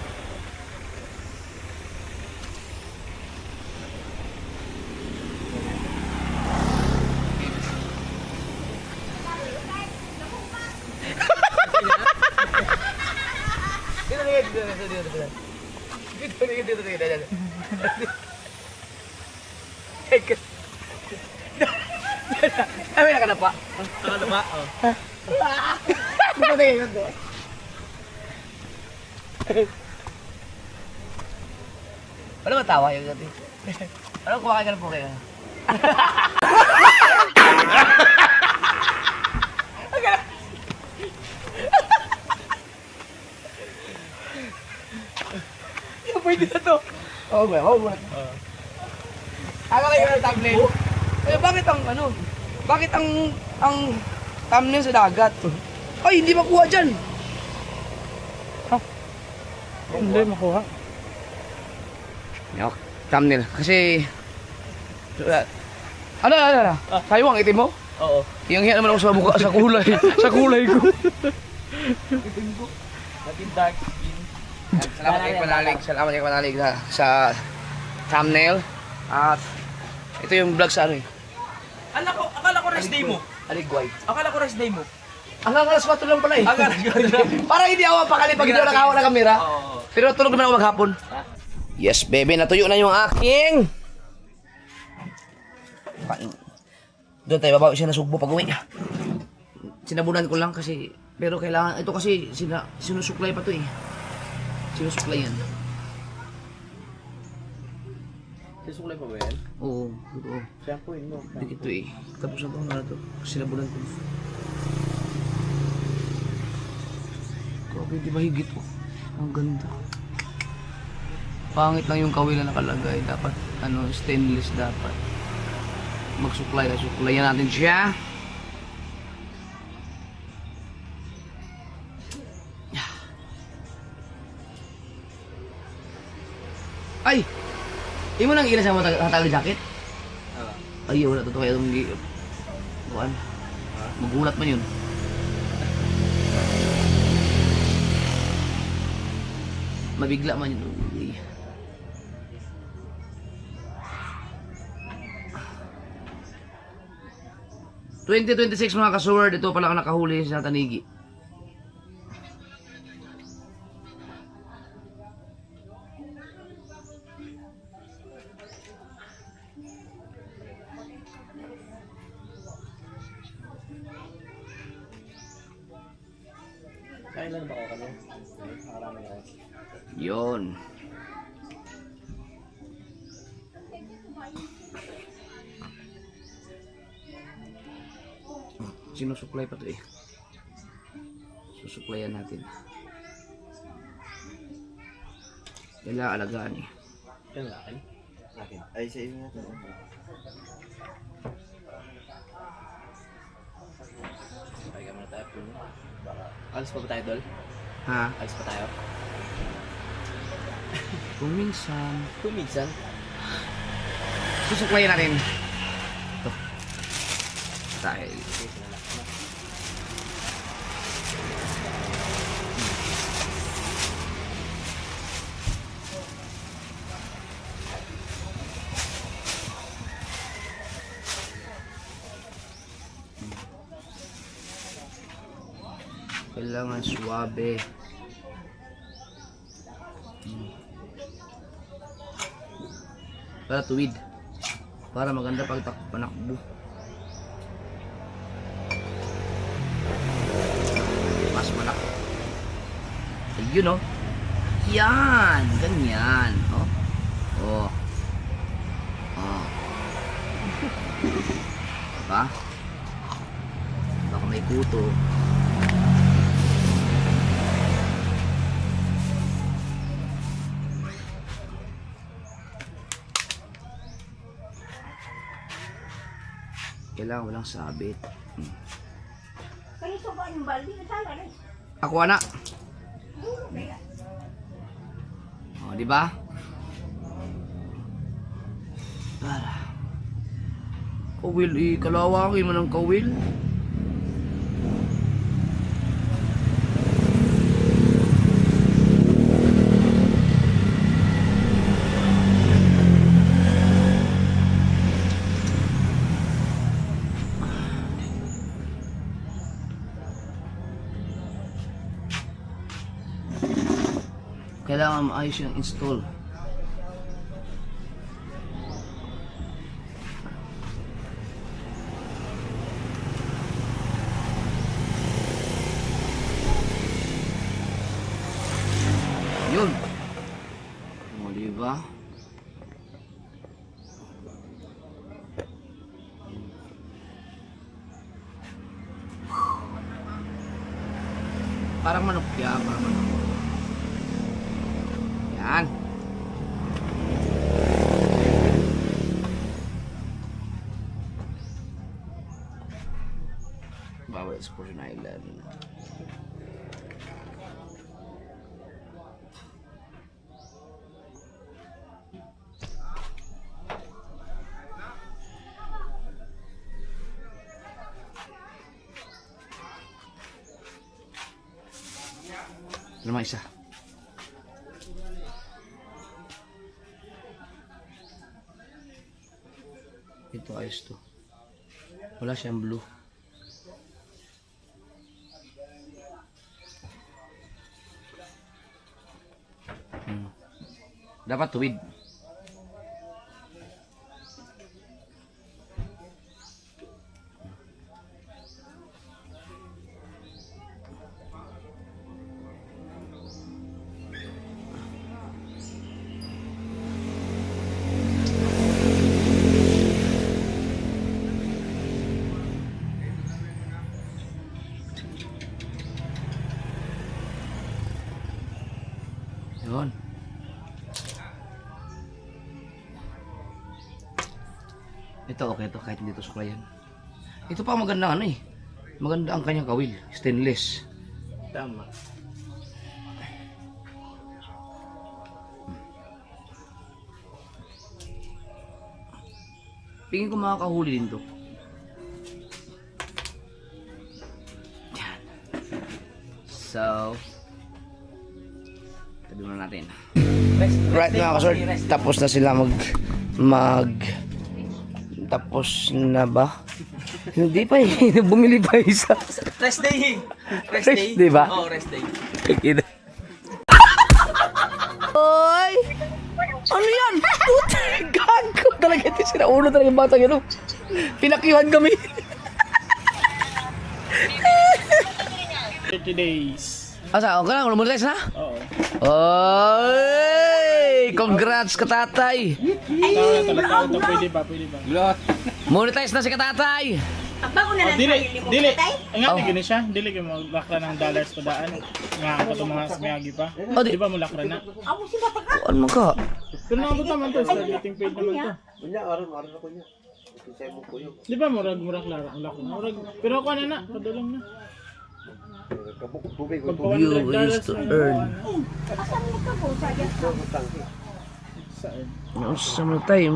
A: Ay, nakanapa.
C: Nakalama. Oh.
A: Ano ba tawa yung dati? Ano kumakain ka na po kayo? Pwede na to. Oo ba? Oo ba? Ako kayo ng thumbnail. Eh, bakit ang ano? Bakit ang thumbnail sa dagat? Ay, hindi makuha dyan.
E: Hindi makuha.
A: Yok, thumbnail. Kasi... Ano? Kayo ang itim mo?
C: Oo.
A: Yung hiya naman ako sa mukha, sa kulay. Sa kulay ko.
C: Naging dark skin.
A: Salamat kayo panalig. Salamat kayo panalig sa thumbnail. At ito yung vlog sa ano eh.
C: Akala ko rest day mo.
A: Aligway.
C: Akala ko rest day mo.
A: Hanggang alas 4 lang pala eh.
C: Akala ko.
A: Para hindi ako mapakali pag hindi ako nakahawa ng kamera.
C: Oo.
A: Pero tulog naman ako maghapon. Yes, baby. Natuyo na yung aking... Doon tayo, babawi siya na sugbo pag uwi. Sinabunan ko lang kasi... Pero kailangan... Ito kasi sinusuklay pa to eh. Sinusuklay yan.
C: Sisukulay pa ba yan?
A: Oo, totoo.
C: Shampooin mo.
A: Dikit to eh. Tapos na to, na to. Sinabunan ko. Grabe, di ba higit oh. Ang ganda. Pangit lang yung kawil na nakalagay. Dapat, stainless dapat. Magsuklay. Suklayan natin siya. Ay! Hindi mo nang ilan sa mga tatali jacket? Ay, wala. Totoo kaya itong buwan. Magulat man yun. Mabigla man yun. Ay. ...2026 mga ka-sword, ito pala ang nakahuli sa Tanigi.
C: Kailan ba ako kami? Nakarami na.
A: Yun. Sinusuklay pa to eh. Susuklayan natin. Kailangan alagaan eh.
C: Yan akin.
G: Akin. Ay, sa iyo nga to.
C: Kaya muna tayo po. Alis pa ba tayo, Dol?
A: Ha?
C: Alis pa tayo?
A: Kung minsan.
C: Kung minsan.
A: Susuklayin natin. Ito. Dahil.
C: Okay, sinalak na.
A: Kailangan suwabe. Para tuwid. Para maganda panakbo. Mas malaki. Ayun oh. Yan. Ganyan. Oh. Oh. Oh. Diba? Baka may kuto. Kailangan walang sabit.
D: Kaya ito ba yung baldi na sana rin?
A: Ako anak. Oh, di ba? Para. Kawil kalawaki mo ng kawil. Kailangan maayos yung install. Yun. O, diba? Parang manok yan, parang manok. Yan. Bawal Excursion Island. Naman isa. Ito ayos to. Wala siyang blue. Dapat tuwid. Yun. Ito okay to kahit dito suklayan. Ito pa maganda ano eh. Maganda ang kanyang kawil, stainless.
C: Tama.
A: Tingin ko makakahuli din to. Yan. So, tabi muna natin. Right mga kasort, tapos na sila tapos na ba? Hindi pa eh, bumili pa isa.
C: Rest day.
A: Rest day ba?
C: Oo, rest day.
A: Oy! Ano yan? Puti! Gago talaga ito. Sinaulo talaga yung batang yan. Pinakiwan kami.
E: 30 days.
A: Asa, okay lang. Lumunod na?
E: Oo.
A: Oy! Congrats katatay!
E: Taon na pwede ba?
A: Monetize na si katatay!
D: Pagbago na lang
E: Dili,
D: tayo limog
E: dili.
D: patay.
E: Ang nga gini siya, dili kay mo lakra ng dollars pa daan. Nga ako to mga smayagi pa.
A: Oh,
E: Di ba mo lakra na?
D: Amo si Papa ka.
A: Ano man ka?
E: Pero nakabot naman to, starting page naman to.
G: Kunya, aron ako niya. Kisay mo ko yun.
E: Di ba murag klaro ang lakra? Murag, pero ako na, padulong na.
G: Kabuk tubig
E: Pag
G: ko.
A: You
E: $100
A: is to earn.
D: Asan ni ka po? Sayang ka.
E: Saan?
A: Ano sa mga tayo?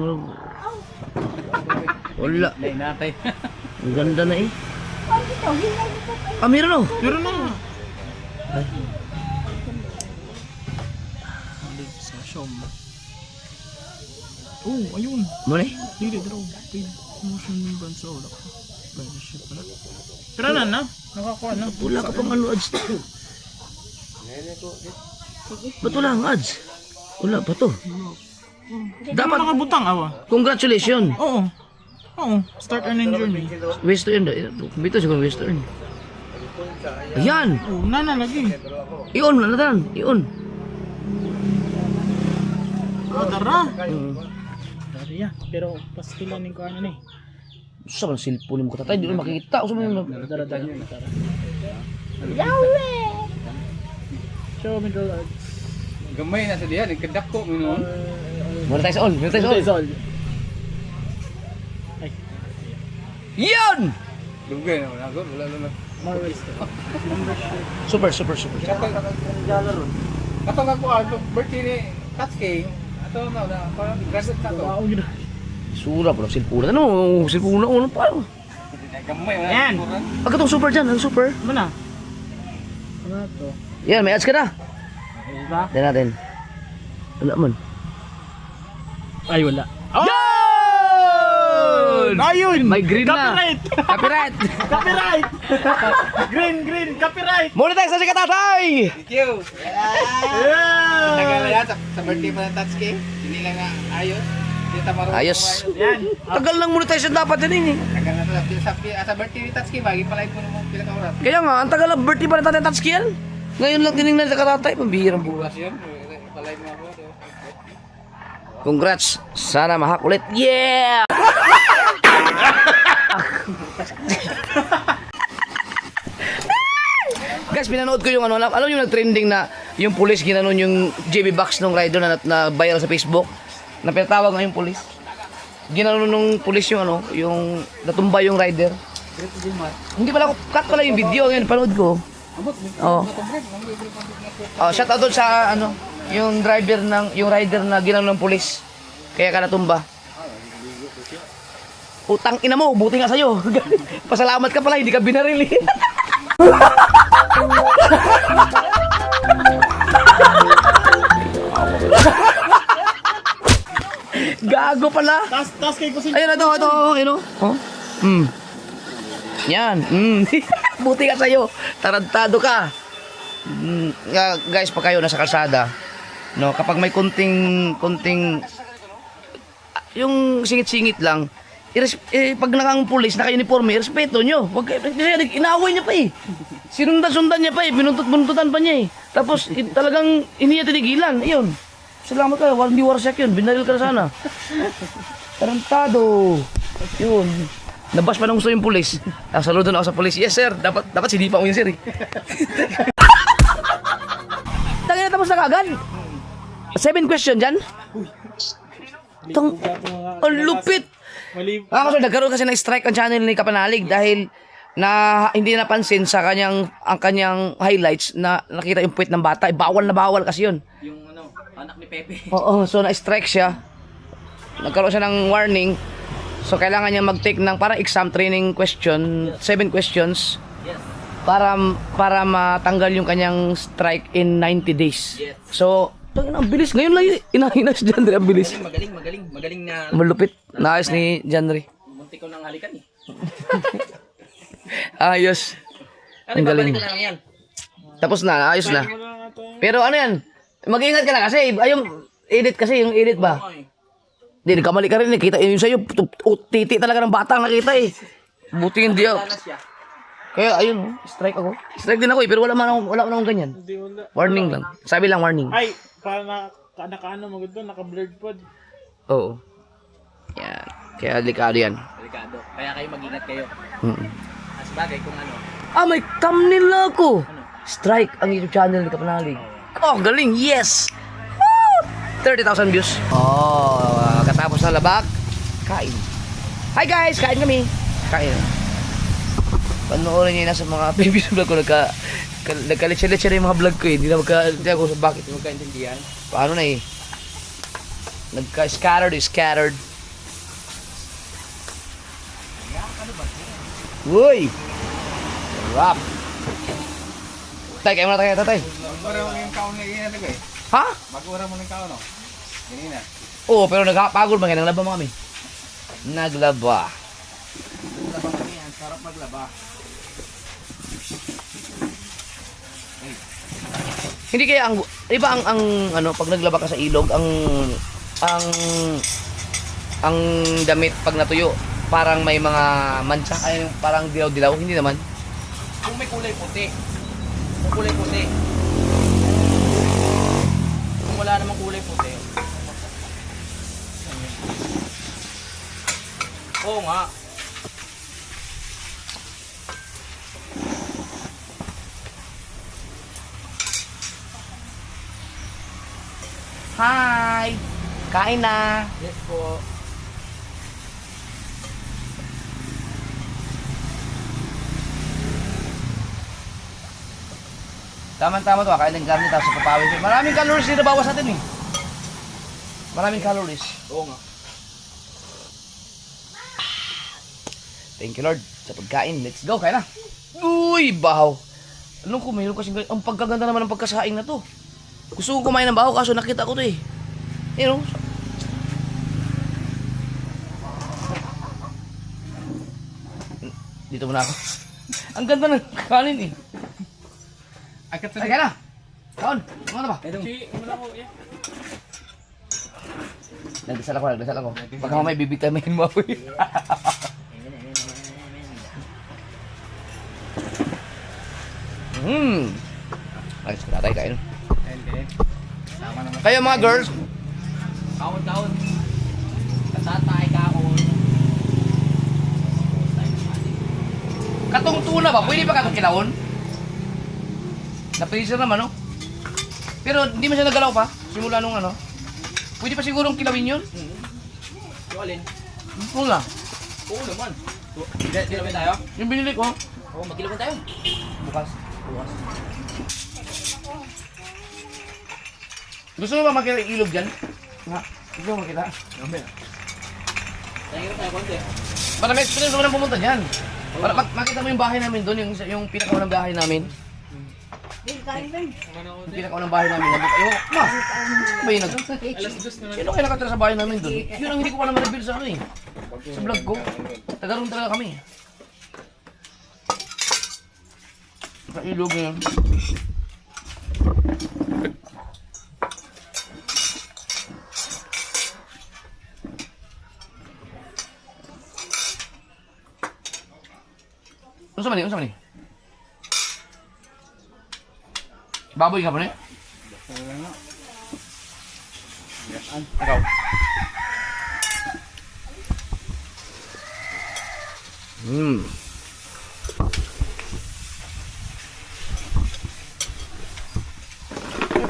A: Wala.
B: Nay natay.
A: Ang ganda na eh.
D: Ay, dito. Hinay dito. Ay,
A: Ah, meron oh.
E: Pero na. Balik sa shop. Oh, ayun.
A: Mo na eh.
E: Dili, draw. Paid motion ng brand sa ulak. Partnership pala. Pero na. Nakakuha na.
A: Wala ka pang ano ads. Ba't wala ang ads? Wala pa to.
E: Dapat
A: Dapat,
E: nakabutang awa.
A: congratulations.
E: Oo. Start earning journey.
A: Western. Bito siguro Western. Ayan.
E: Oh, nana lagi.
A: Iyon, nalatan. Iyon.
E: Tara.
A: Hmm.
E: Dari ya. Pero pastilanin ko ano ni.
A: Sa mga cellphone mo katatay, di mo makikita. Sa mga
E: Tara.
D: Yahweh!
E: Show me the Lord.
B: Gamay na sa diyan, ikadak ko mo.
A: monetize all. Monetize all.
E: all.
A: Yan!
B: Lugay na wala na.
E: More waste.
A: Super.
B: Katong ako ato birthday ni Tatsuki. Ato na parang graduate na to.
E: Wow, gina.
A: Sura pa cellphone. Ano? Cellphone na pa.
B: Gamay wala.
E: Yan.
A: Pagka tong super dyan, ang super.
E: Mana? Ano to?
A: Yan, may ads ka na.
E: Diba?
A: Tignan natin. Wala man.
E: Ay, wala.
A: Yun!
E: Ayun!
A: May green na.
E: Copyright!
A: Copyright!
E: Copyright! green! Copyright!
A: Monetize na si Katatay!
B: Thank you.
E: Yeah!
B: Tagal yan sa birthday pa ng Tatsuki. Hindi lang nga ayos. Hindi ta marunong.
A: Ayos.
E: Yan!
A: Tagal lang monetization dapat din eh.
B: Tagal na to sa birthday ni Tatsuki bagi pa live ko naman pila ka oras.
A: Kaya nga, ang tagal lang birthday pa ng Tatay Tatsuki yan. Ngayon lang tinignan sa Katatay, pambihirang bukas.
B: Bukas yun. Pa-live mo ako.
A: Congrats! Sana mahak ulit. Yeah! Guys, pinanood ko yung ano, alam yung nag-trending na yung police ginanon yung JB box ng rider na viral sa Facebook. Na pinatawag nga yung police. Ginanon nung police yung ano, yung natumba yung rider. Hindi pala ako, cut pala yung video, yun, panood ko. Oh. Oh, shout out doon sa ano, yung rider na ginanon ng police. Kaya ka natumba. Utang ina mo, buti nga sa'yo. Pasalamat ka pala, hindi ka binarili. Gago pala.
E: Tas kay ko si...
A: Ayun, ito. Ayun, oh. Yan. Buti ka sa'yo. Tarantado ka. Guys, pag kayo nasa kalsada, no, kapag may kunting yung singit-singit lang, pag nakang pulis, naka-uniforme, respeto nyo. Wag kayo, kasi inaaway niya pa eh. Sinundan niya pa eh, binuntutan pa niya eh. Tapos talagang hindi niya tinigilan. Ayun. Salamat ka, hindi warsak yun. Binaril ka na sana. Tarantado. Yun. Nabas pa ng gusto yung pulis. Saludo na ako sa pulis. Yes sir, dapat sinipa mo yun sir eh. Tangina, tapos na kagad. 7 question dyan. Ang lupit.
E: Mali...
A: Kasi nagkaroon kasi ng strike ang channel ni Kapanalig dahil na hindi napansin sa ang kanyang highlights na nakita yung puwit ng bata. Bawal na bawal kasi yun.
C: Yung ano, anak ni Pepe.
A: Oo, so na-strike siya. Nagkaroon siya ng warning. So kailangan niya mag-take ng parang exam training question, 7 questions.
C: Yes.
A: Para matanggal yung kanyang strike in 90 days.
C: Yes.
A: So, ang bilis. Ngayon lang inahinas si Janry, ang bilis.
C: Magaling na
A: Malupit. Naayos ni Janry.
C: munti ko nang halikan eh.
A: Ayos. Ang galing.
C: Babalik ko na lang yan.
A: Tapos na, ayos na. Pero ano yan, mag-ingat ka na kasi, yung edit ba?
C: Okay.
A: Hindi, nagkamali ka rin, nakita yun sa'yo, titi talaga ng bata ang nakita eh. Buti hindi ako.
C: Wala na siya.
A: Kaya ayun, strike ako. Strike din ako eh, pero wala man akong ganyan.
E: Hindi wala.
A: Warning lang. Sabi lang warning.
E: Ay, para nakaano mo gito, naka-blurred pod.
A: Oo. Yan. Kaya delikado yan.
C: Delikado. Kaya kayo mag-ingat kayo.
A: Mm.
C: As bagay kung ano.
A: Ah, may thumbnail na ako! Strike ang YouTube channel ni Kapanalig. Oh, galing! Yes! Woo! 30,000 views. Oh, katapos ng labak, kain. Hi guys! Kain kami. Kain. Panoorin niyo na sa mga previous vlog ko. Nagkalitsa-litsa na yung mga vlog ko eh. Hindi ako sa bakit. Hindi magkaintindihan. Paano na eh. Scattered. Uy! Rap! Tay, kayo muna tayo, tatay.
B: Mag-ura mo yung kaon na ganyan eh.
A: Ha?
B: Mag-ura mo ng kaon, no? Ganina.
A: Oo, pero nagpagod ba kayo? Naglaba mo kami. Naglaba.
B: Laba kami yan. Sarap maglaba.
A: Hindi kaya ang iba ang ano pag naglaba ka sa ilog ang damit pag natuyo parang may mga mancha ay parang dilaw-dilaw hindi naman.
C: Kung may kulay puti. Kung kulay puti. Kung wala namang kulay puti. Oo nga.
A: Hi. Kain na.
C: Yes po.
A: Tama-tama to, kain ng karne tapos papawis. Maraming calories din nabawas natin eh. Maraming calories.
C: Oo nga.
A: Thank you Lord sa pagkain. Let's go, kain na. Uy, bahaw. Anong kumain kasi ang pagkaganda naman ng pagkasaing na to. Gusto kong kumain ng bahaw kaso nakita ko to eh. You know? Dito muna ako. Ang ganda ng kanin eh. Ay, kaya na. Kaon, mga ba? Nagdasal ako. Baka mamay bibitamin mo ako eh. Ayos ka tatay, kain.
B: Sama naman.
A: Kayo mga girls,
C: Kaon. Katatay kaon.
A: katong tuna ba? Pwede pa katong kilawon? Na-freezer naman, no? Pero hindi man siya nagalaw pa. Simula nung ano. Pwede pa sigurong kilawin yun?
C: Yung alin?
A: Oo na.
C: Oo naman. Kilawin tayo?
A: Yung binili ko.
C: Oo, magkilawin tayo.
A: Bukas. Gusto mo ba makita yung ilog dyan? Nga. Gusto mo makita?
C: Tingin tayo konti.
A: Para may experience mo nang pumunta dyan. Para makita mo yung bahay namin doon, yung pinakaunang bahay namin. Yung pinakaunang bahay namin. Ayun, ma! Ba yun sino kayo nakatira sa bahay namin doon? Yun ang hindi ko pa naman reveal sa ano eh. Sa vlog ko. Taga-room talaga kami. Sa ilog na yun. Ano sa mani? Baboy ka pa niya? Ikaw.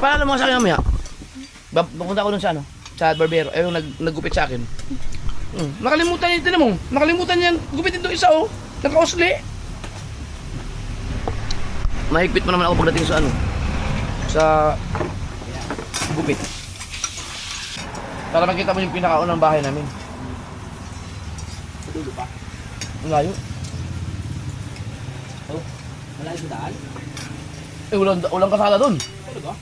A: Paalala mo sa akin mamaya. Pupunta ako dun sa ano? Sa barbero. Yung naggupit sa akin. Nakalimutan niya, tinan mo. Nakalimutan niya. Gupitin doon isa oh. Nakausli. Mahigpit mo naman ako pagdating sa ano. Sa gupit. Para makita mo yung pinakaunang bahay namin.
C: Sa dulo pa.
A: Ang layo.
C: Oh, malayo sa daan?
A: Walang kasala doon.
C: Talaga?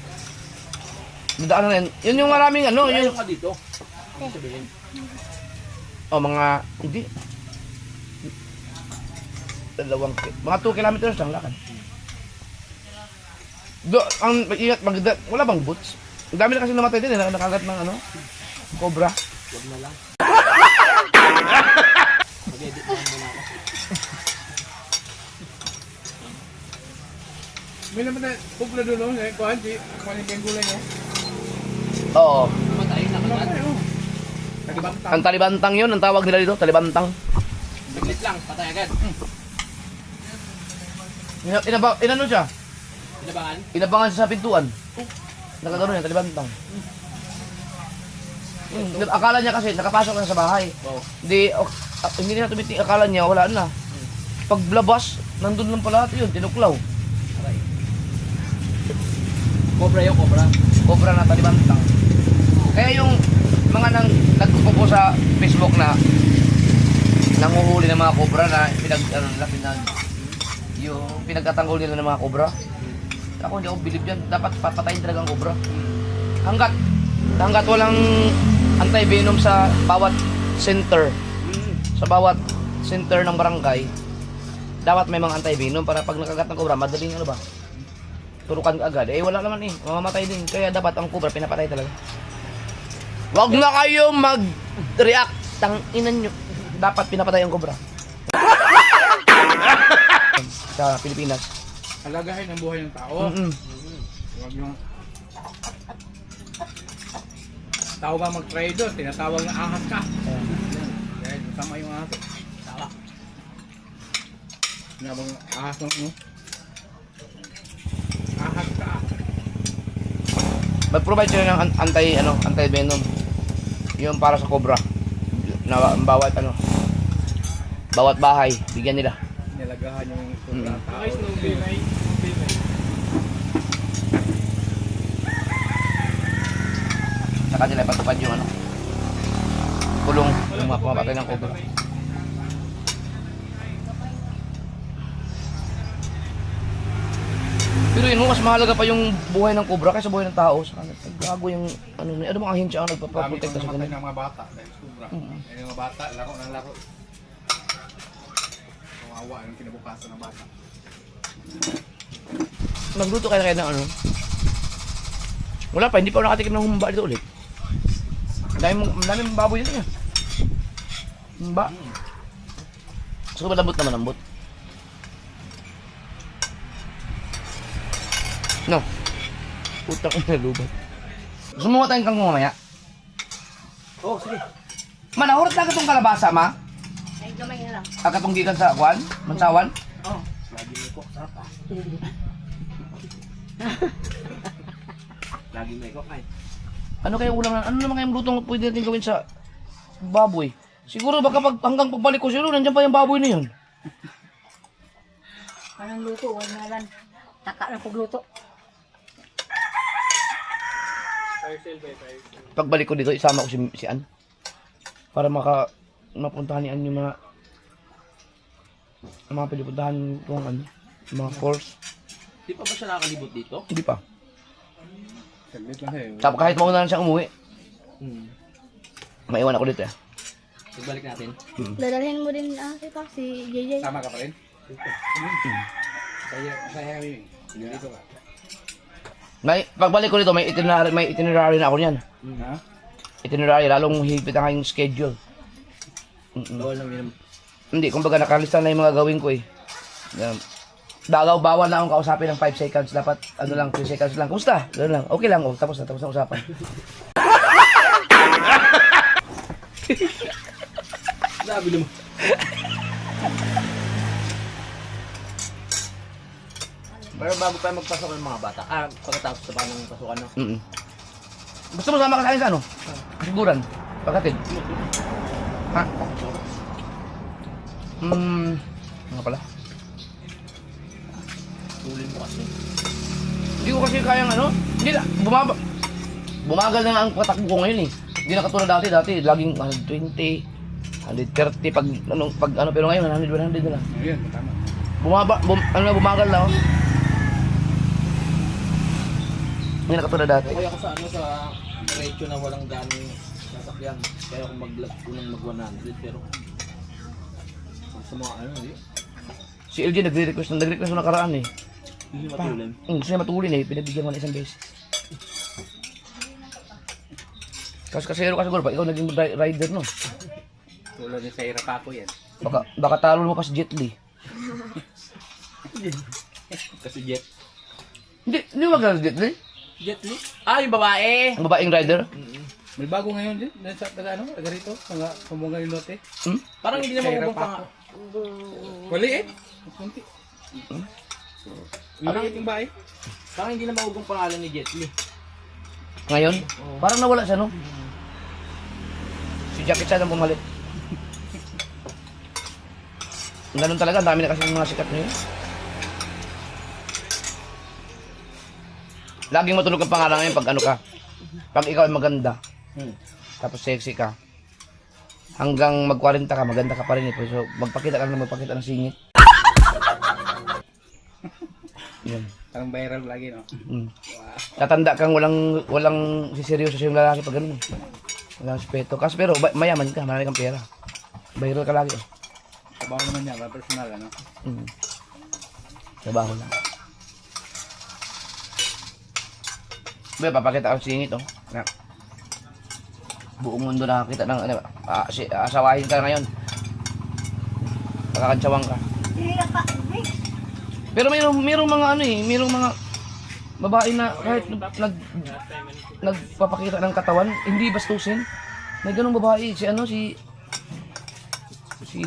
A: Nadaan na yan. Yun yung maraming ano.
C: Malayo
A: Yun,
C: ka dito. Ano sabihin?
A: mga, hindi. Mga 2 kilometers lang lakad. Ang ingat, wala bang boots? Ang dami na kasi namatay din, nakagat ng ano, cobra.
C: Huwag na lang. Mag-edit na muna ako.
E: May naman na, pupla doon, kuhan, kuhanin ko yung gulay niya.
A: Oo.
C: Matay na kagat.
B: Nagibantang.
A: Ang talibantang yun, ang tawag nila dito, talibantang.
C: Saglit lang, patay agad.
A: Inano siya?
C: Inabangan?
A: Inabangan siya sa pintuan. Nakagano yan, talibantang. Akala niya kasi, nakapasok na sa bahay.
C: Oo.
A: Hindi na tumiting, akala niya, wala na. Paglabas, nandun lang pala yun, tinuklaw.
C: Aray. Cobra yung cobra.
A: Cobra na talibantang. Kaya yung mga nagkukupo sa Facebook na nanguhuli ng mga cobra na yung pinagtatanggol nila ng mga cobra. Ako hindi ako bilib yan. Dapat papatayin talaga ang cobra. Hanggat walang anti-venom sa bawat center. Sa bawat center ng barangay, dapat may mga anti-venom para pag nakagat ng cobra, madaling ano ba? Turukan ka agad. Eh wala naman eh. Mamamatay din. Kaya dapat ang cobra pinapatay talaga. Wag na kayo mag-react. Tanginan nyo. Dapat pinapatay ang cobra. Sa Pilipinas.
E: Alagahin ang buhay ng tao. Huwag yung tao ba mag-try doon, tinatawag na ahas ka. Dahil masama yung ahas. Tawa. Nabang ahas mo. Ahas ka.
A: Mag-provide sila ng anti-venom. Yung para sa cobra. Na bawat bahay, bigyan nila.
E: Nilagahan yung sobra tao.
A: Saka nila ipatupad yung kulong yung mga pumapatay ng cobra. Pero yun mo, mas mahalaga pa yung buhay ng cobra kaysa buhay ng tao. Saka gago yung ano mga ahensya ang
E: Dami
A: nagpapaprotekta
E: kong
A: sa
E: namatay
A: ganun.
E: ng mga bata dahil sobra. Yung mga bata, laro ng laro. Kawawa yung kinabukasan ng bata.
A: Magluto kayo ng ano? Wala pa, hindi pa ako nakatikim ng humba dito ulit. Daming baboy dito niya. Humba. So, malambot naman lambot. No. Putang ina lubat. Gusto mo tayong kang mamaya?
C: Oo, sige.
A: Manahurot na katong kalabasa, ma?
D: Ay, gamay na lang.
A: Akatong gikan sa kwan? Mansawan?
C: Lagi may cook, sarap ah. Lagi may cook ay.
A: Ano kaya ulam na? Ano naman kayang lutong pwede natin gawin sa baboy? Siguro baka hanggang pagbalik ko siguro, nandiyan pa yung baboy na yun.
D: Parang luto, wala na lang. Taka na pagluto.
A: Pagbalik ko dito, isama ko si Ann. Para mapuntahan ni Ann yung mga pilipuntahan kung mga course.
C: Di pa ba siya nakakalibot dito?
A: Hindi pa.
E: Saglit lang eh.
A: Tapos kahit mauna na siyang umuwi, maiwan ako dito eh.
C: Pagbalik natin.
F: Dadalhin mo din si JJ.
E: Sama ka pa rin? Saya kami. Dito ka.
A: Pagbalik ko dito, may itinerary na ako niyan.
E: Ha?
A: Itinerary, lalong higpit ang aking schedule.
C: Oo lang yun.
A: Hindi, kumbaga nakalista na yung mga gawin ko eh. Bawal na akong kausapin ng 5 seconds. Dapat, 3 seconds lang. Kumusta? Gano'n lang. Okay lang, tapos na usapan.
C: Sabi naman. Pero bago pa magpasok ng mga bata, pagkatapos sa panong pasukan, no?
A: Gusto mo sama ka sa akin sa kasiguran? Pagkatid? Ha? Nga pala.
C: Tulin mo kasi.
A: Hindi ko kasi kayang hindi na, bumagal na nga ang patakbo ko ngayon eh. Hindi na katulad dati laging 120, 130 pero ngayon 100 na lang.
E: Ayun, tama.
A: Bumagal na oh. Hindi na katulad dati.
C: Kaya ako sa sa diretso na walang ganong sasakyan. Kaya ako unang mag 100 pero sa mga hindi.
A: Si LG nagre-request na nakaraan eh.
C: Hindi matulin.
A: Gusto niya matulin eh, pinagbigyan mo na isang beses. Kasero ka siguro, ikaw naging rider no?
E: Tulad ni sa Irapako yan.
A: Baka talo mo pa si Jet Li.
C: Kasi jet.
A: Hindi magkala si Jet Li.
C: Jet Li? Ah, yung babae!
A: Ang babaeng rider.
B: May bago ngayon din. Dahil sa taga ano, taga rito. Mga kumunga yung lote.
C: Parang hindi na
B: Kaya
C: mabubong pa nga.
B: Wali eh. Kunti. Maliit yung bahay.
C: Parang hindi na mabubong pangalan ni Jet Li.
A: Ngayon, parang nawala siya, no? Si Jackie Chan ang pumalit. Ganun talaga, ang dami na kasi mga sikat ngayon. Laging matulog ang pangalan ngayon pag ano ka. Pag ikaw ay maganda, tapos sexy ka, hanggang mag-40 ka, maganda ka pa rin eh. So, magpakita ka na magpakita ng singit. Yan.
B: Parang viral lagi, no?
A: Tatanda kang walang siseryoso sa yung lalaki pag ganun. Walang respeto. Kasi pero mayaman ka, marami kang pera. Viral ka lagi.
B: Trabaho naman niya, para personal, ano?
A: Trabaho lang. Ba, papakita ko singit, oh. Na, buong mundo nakakita ng ano, asawahin ka ngayon. Pakakansawang ka.
D: Hindi na pa.
A: Pero mayroong mga ano eh, mayroong mga babae na kahit nagpapakita ng katawan, hindi bastusin. May ganung babae, sino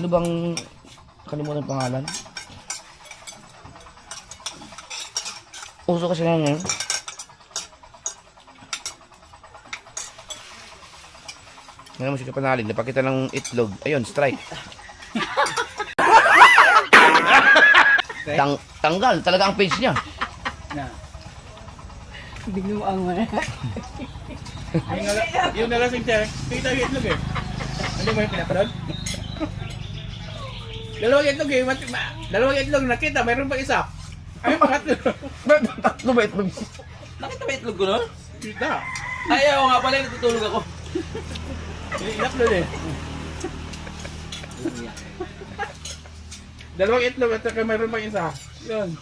A: bang kalimutan pangalan? Uso kasi nga ngayon. Ngayon mo si Kapanalig, napakita ng itlog. Ayun, strike. Tanggal, talaga ang page niya.
B: Na.
D: Binuang mo na.
B: Yung nalasing siya, kita yung itlog eh. Ano mo yung pinapanood? Dalawang itlog eh. Dalawang itlog nakita, mayroon pa isa. Ay, pangatlo.
A: Tatlo ba itlog?
C: Nakita ba itlog ko nun?
B: Kita.
C: Ay, ako nga pala, natutulog ako.
B: Inaklo eh. Dalawang itlog at saka mayroon pang isa. Yun.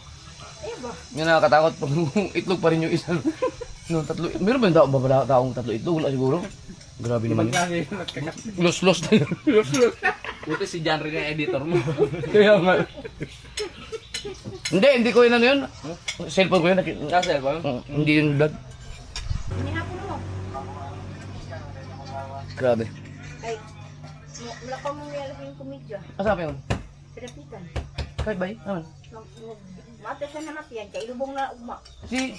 A: Yung nakakatakot pag itlog pa rin yung isa. No, tatlo. Meron ba yung taong tatlo itlog? Wala siguro. Grabe naman yun.
B: Magkasi yung nagkakat.
A: Los na yun.
C: Buti si John rin yung editor mo.
A: Kaya nga. Hindi ko yun ano yun. Cellphone ko yun.
C: Nasa ba?
A: Hindi yun vlog.
D: Hinihapon mo.
A: Grabe.
D: Ay, wala pa mong niyalap yung komedya.
A: Asa pa yun?
D: Pinapitan.
A: Kahit ba naman?
D: Mata sa naman yan, kay ilubong na ugma.
A: Si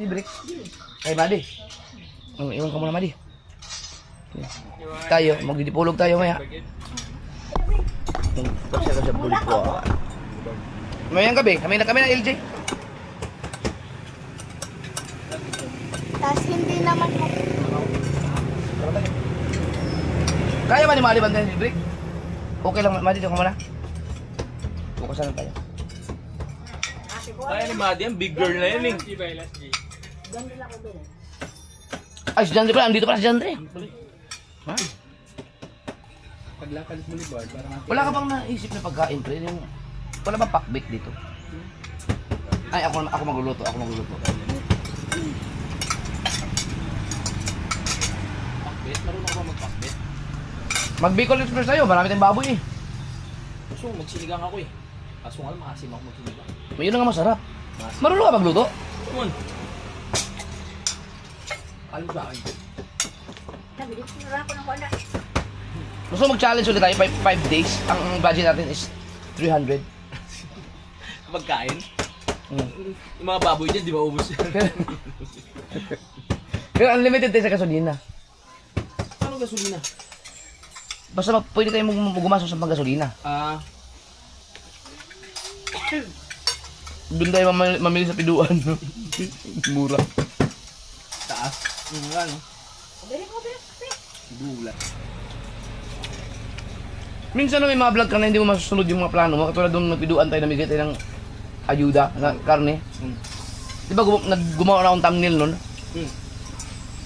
A: Brick. Kay Madi. Iwan ka muna Madi. Tayo, magdidipulog tayo maya. Kasi ka sa bulit ko. Mayang gabi, kami na LJ.
F: Tapos hindi naman po.
A: Kaya ba ni Madi bantayan si Brick? Okay lang, Madi, dito ka muna. Bukasan na tayo.
C: Ay, ni Madi, ang big girl na yun eh.
D: Ganda lang ako doon.
A: Ay, si Jandre pala, andito pala si Jandre. Ha?
B: Paglakad mo libard, parang
A: Wala ka bang naisip na pagkain, pre? Wala bang pakbit dito? Ay, ako magluluto.
C: Pakbet? Marunong ka ba magpakbet?
A: Mag-Bicol Express tayo, marami tayong baboy eh.
C: Gusto mo, magsinigang ako eh. Kaso nga, maasim ako magsinigang.
A: Yun na nga masarap. Marunong ka magluto?
C: Kumon. Ano sa akin?
D: Nabilis na ako ng wala.
A: Gusto mo mag-challenge ulit tayo, 5 days. Ang budget natin is 300.
C: Pagkain? Yung mga baboy dyan, di ba ubos yan?
A: Pero unlimited tayo sa gasolina.
C: Ano gasolina?
A: Basta pwede tayo gumastos sa panggasolina. Doon tayo mamili sa piduan. Mura.
C: Taas. Yung nga, no?
D: Bilis mo.
C: Dula.
A: Minsan may mga vlog ka na hindi mo masusunod yung mga plano mo. Katulad doon magpiduan tayo, namigay tayo ng ayuda na karne. Di ba gumawa na akong thumbnail nun?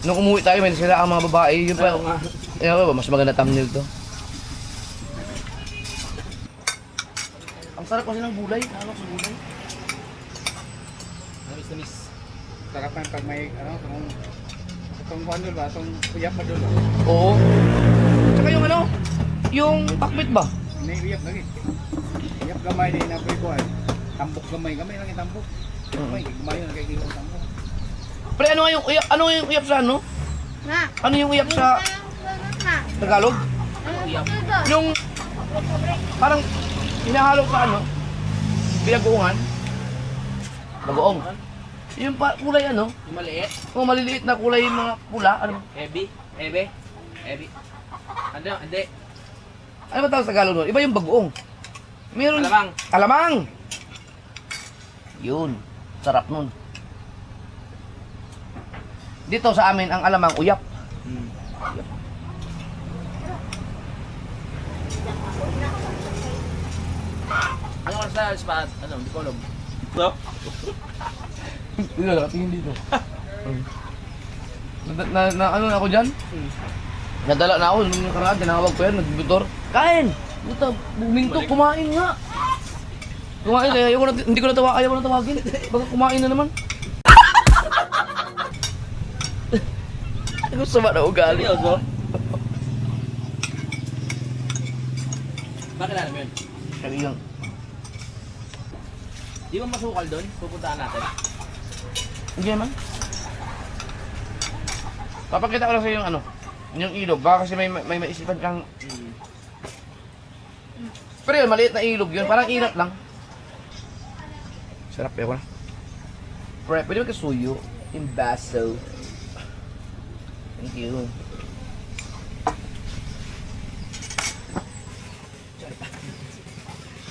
A: Nung umuwi tayo, may sila ang mga babae. Yun pa, mas maganda thumbnail to. Ang sarap kasi ng gulay. Ano sa gulay?
C: Namis na miss.
B: sarap na pag may, itong kwan doon ba, itong uyap pa doon ba?
A: Oo. Tsaka yung pakbit ba?
B: May uyap lagi. Uyap gamay din na pwede tambok gamay lang yung tambok. Gamay, gamay yung nagkikita ng tambok.
A: Pre, ano yung uyap sa ano?
F: Ma,
A: Ano yung uyak sa
F: ma.
A: Tagalog? Yung parang hinahalo sa ano? Binagoongan? Bagoong. Yung kulay ano?
C: Yung maliit.
A: Oh, maliliit na kulay yung mga pula. Ano?
C: Heavy. Ano? Hindi.
A: Ano ba tawag sa Tagalog nun? Iba yung bagoong. Meron...
C: Alamang.
A: Alamang! Yun. Sarap nun. Dito sa amin, ang alamang uyap.
C: Ano oras na spot? Ano? Hindi ko alam.
A: Dito, nakatingin dito. Ano na ako dyan? Nadala na ako nung nakaraan, tinawag ko yan, nagbibitor. Kain! Buta, buminto, kumain nga! Kumain, ayaw ko na, hindi ko na ayaw ko na tawagin. Baka kumain na naman. Gusto ba na ugali?
C: Seryoso? Bakit alam mo yun?
A: Sabi lang,
C: Di ba masukal doon? Pupuntahan natin.
A: hindi naman. Papakita ko lang sa'yo yung ano, yung ilog. Baka kasi may maisipan kang... Pero yun, maliit na ilog yun. Parang inat lang. Sarap yun. Pre, pwede ba kasuyo? Yung baso. Thank you.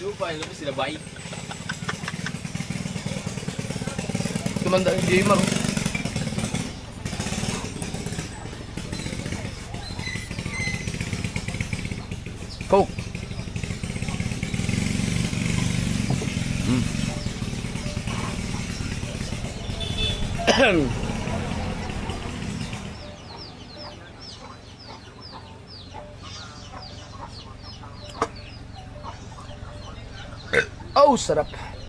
C: Yung pa, alam mo sila bay.
A: Tumanda yung gamer. Coke. Oh, sarap.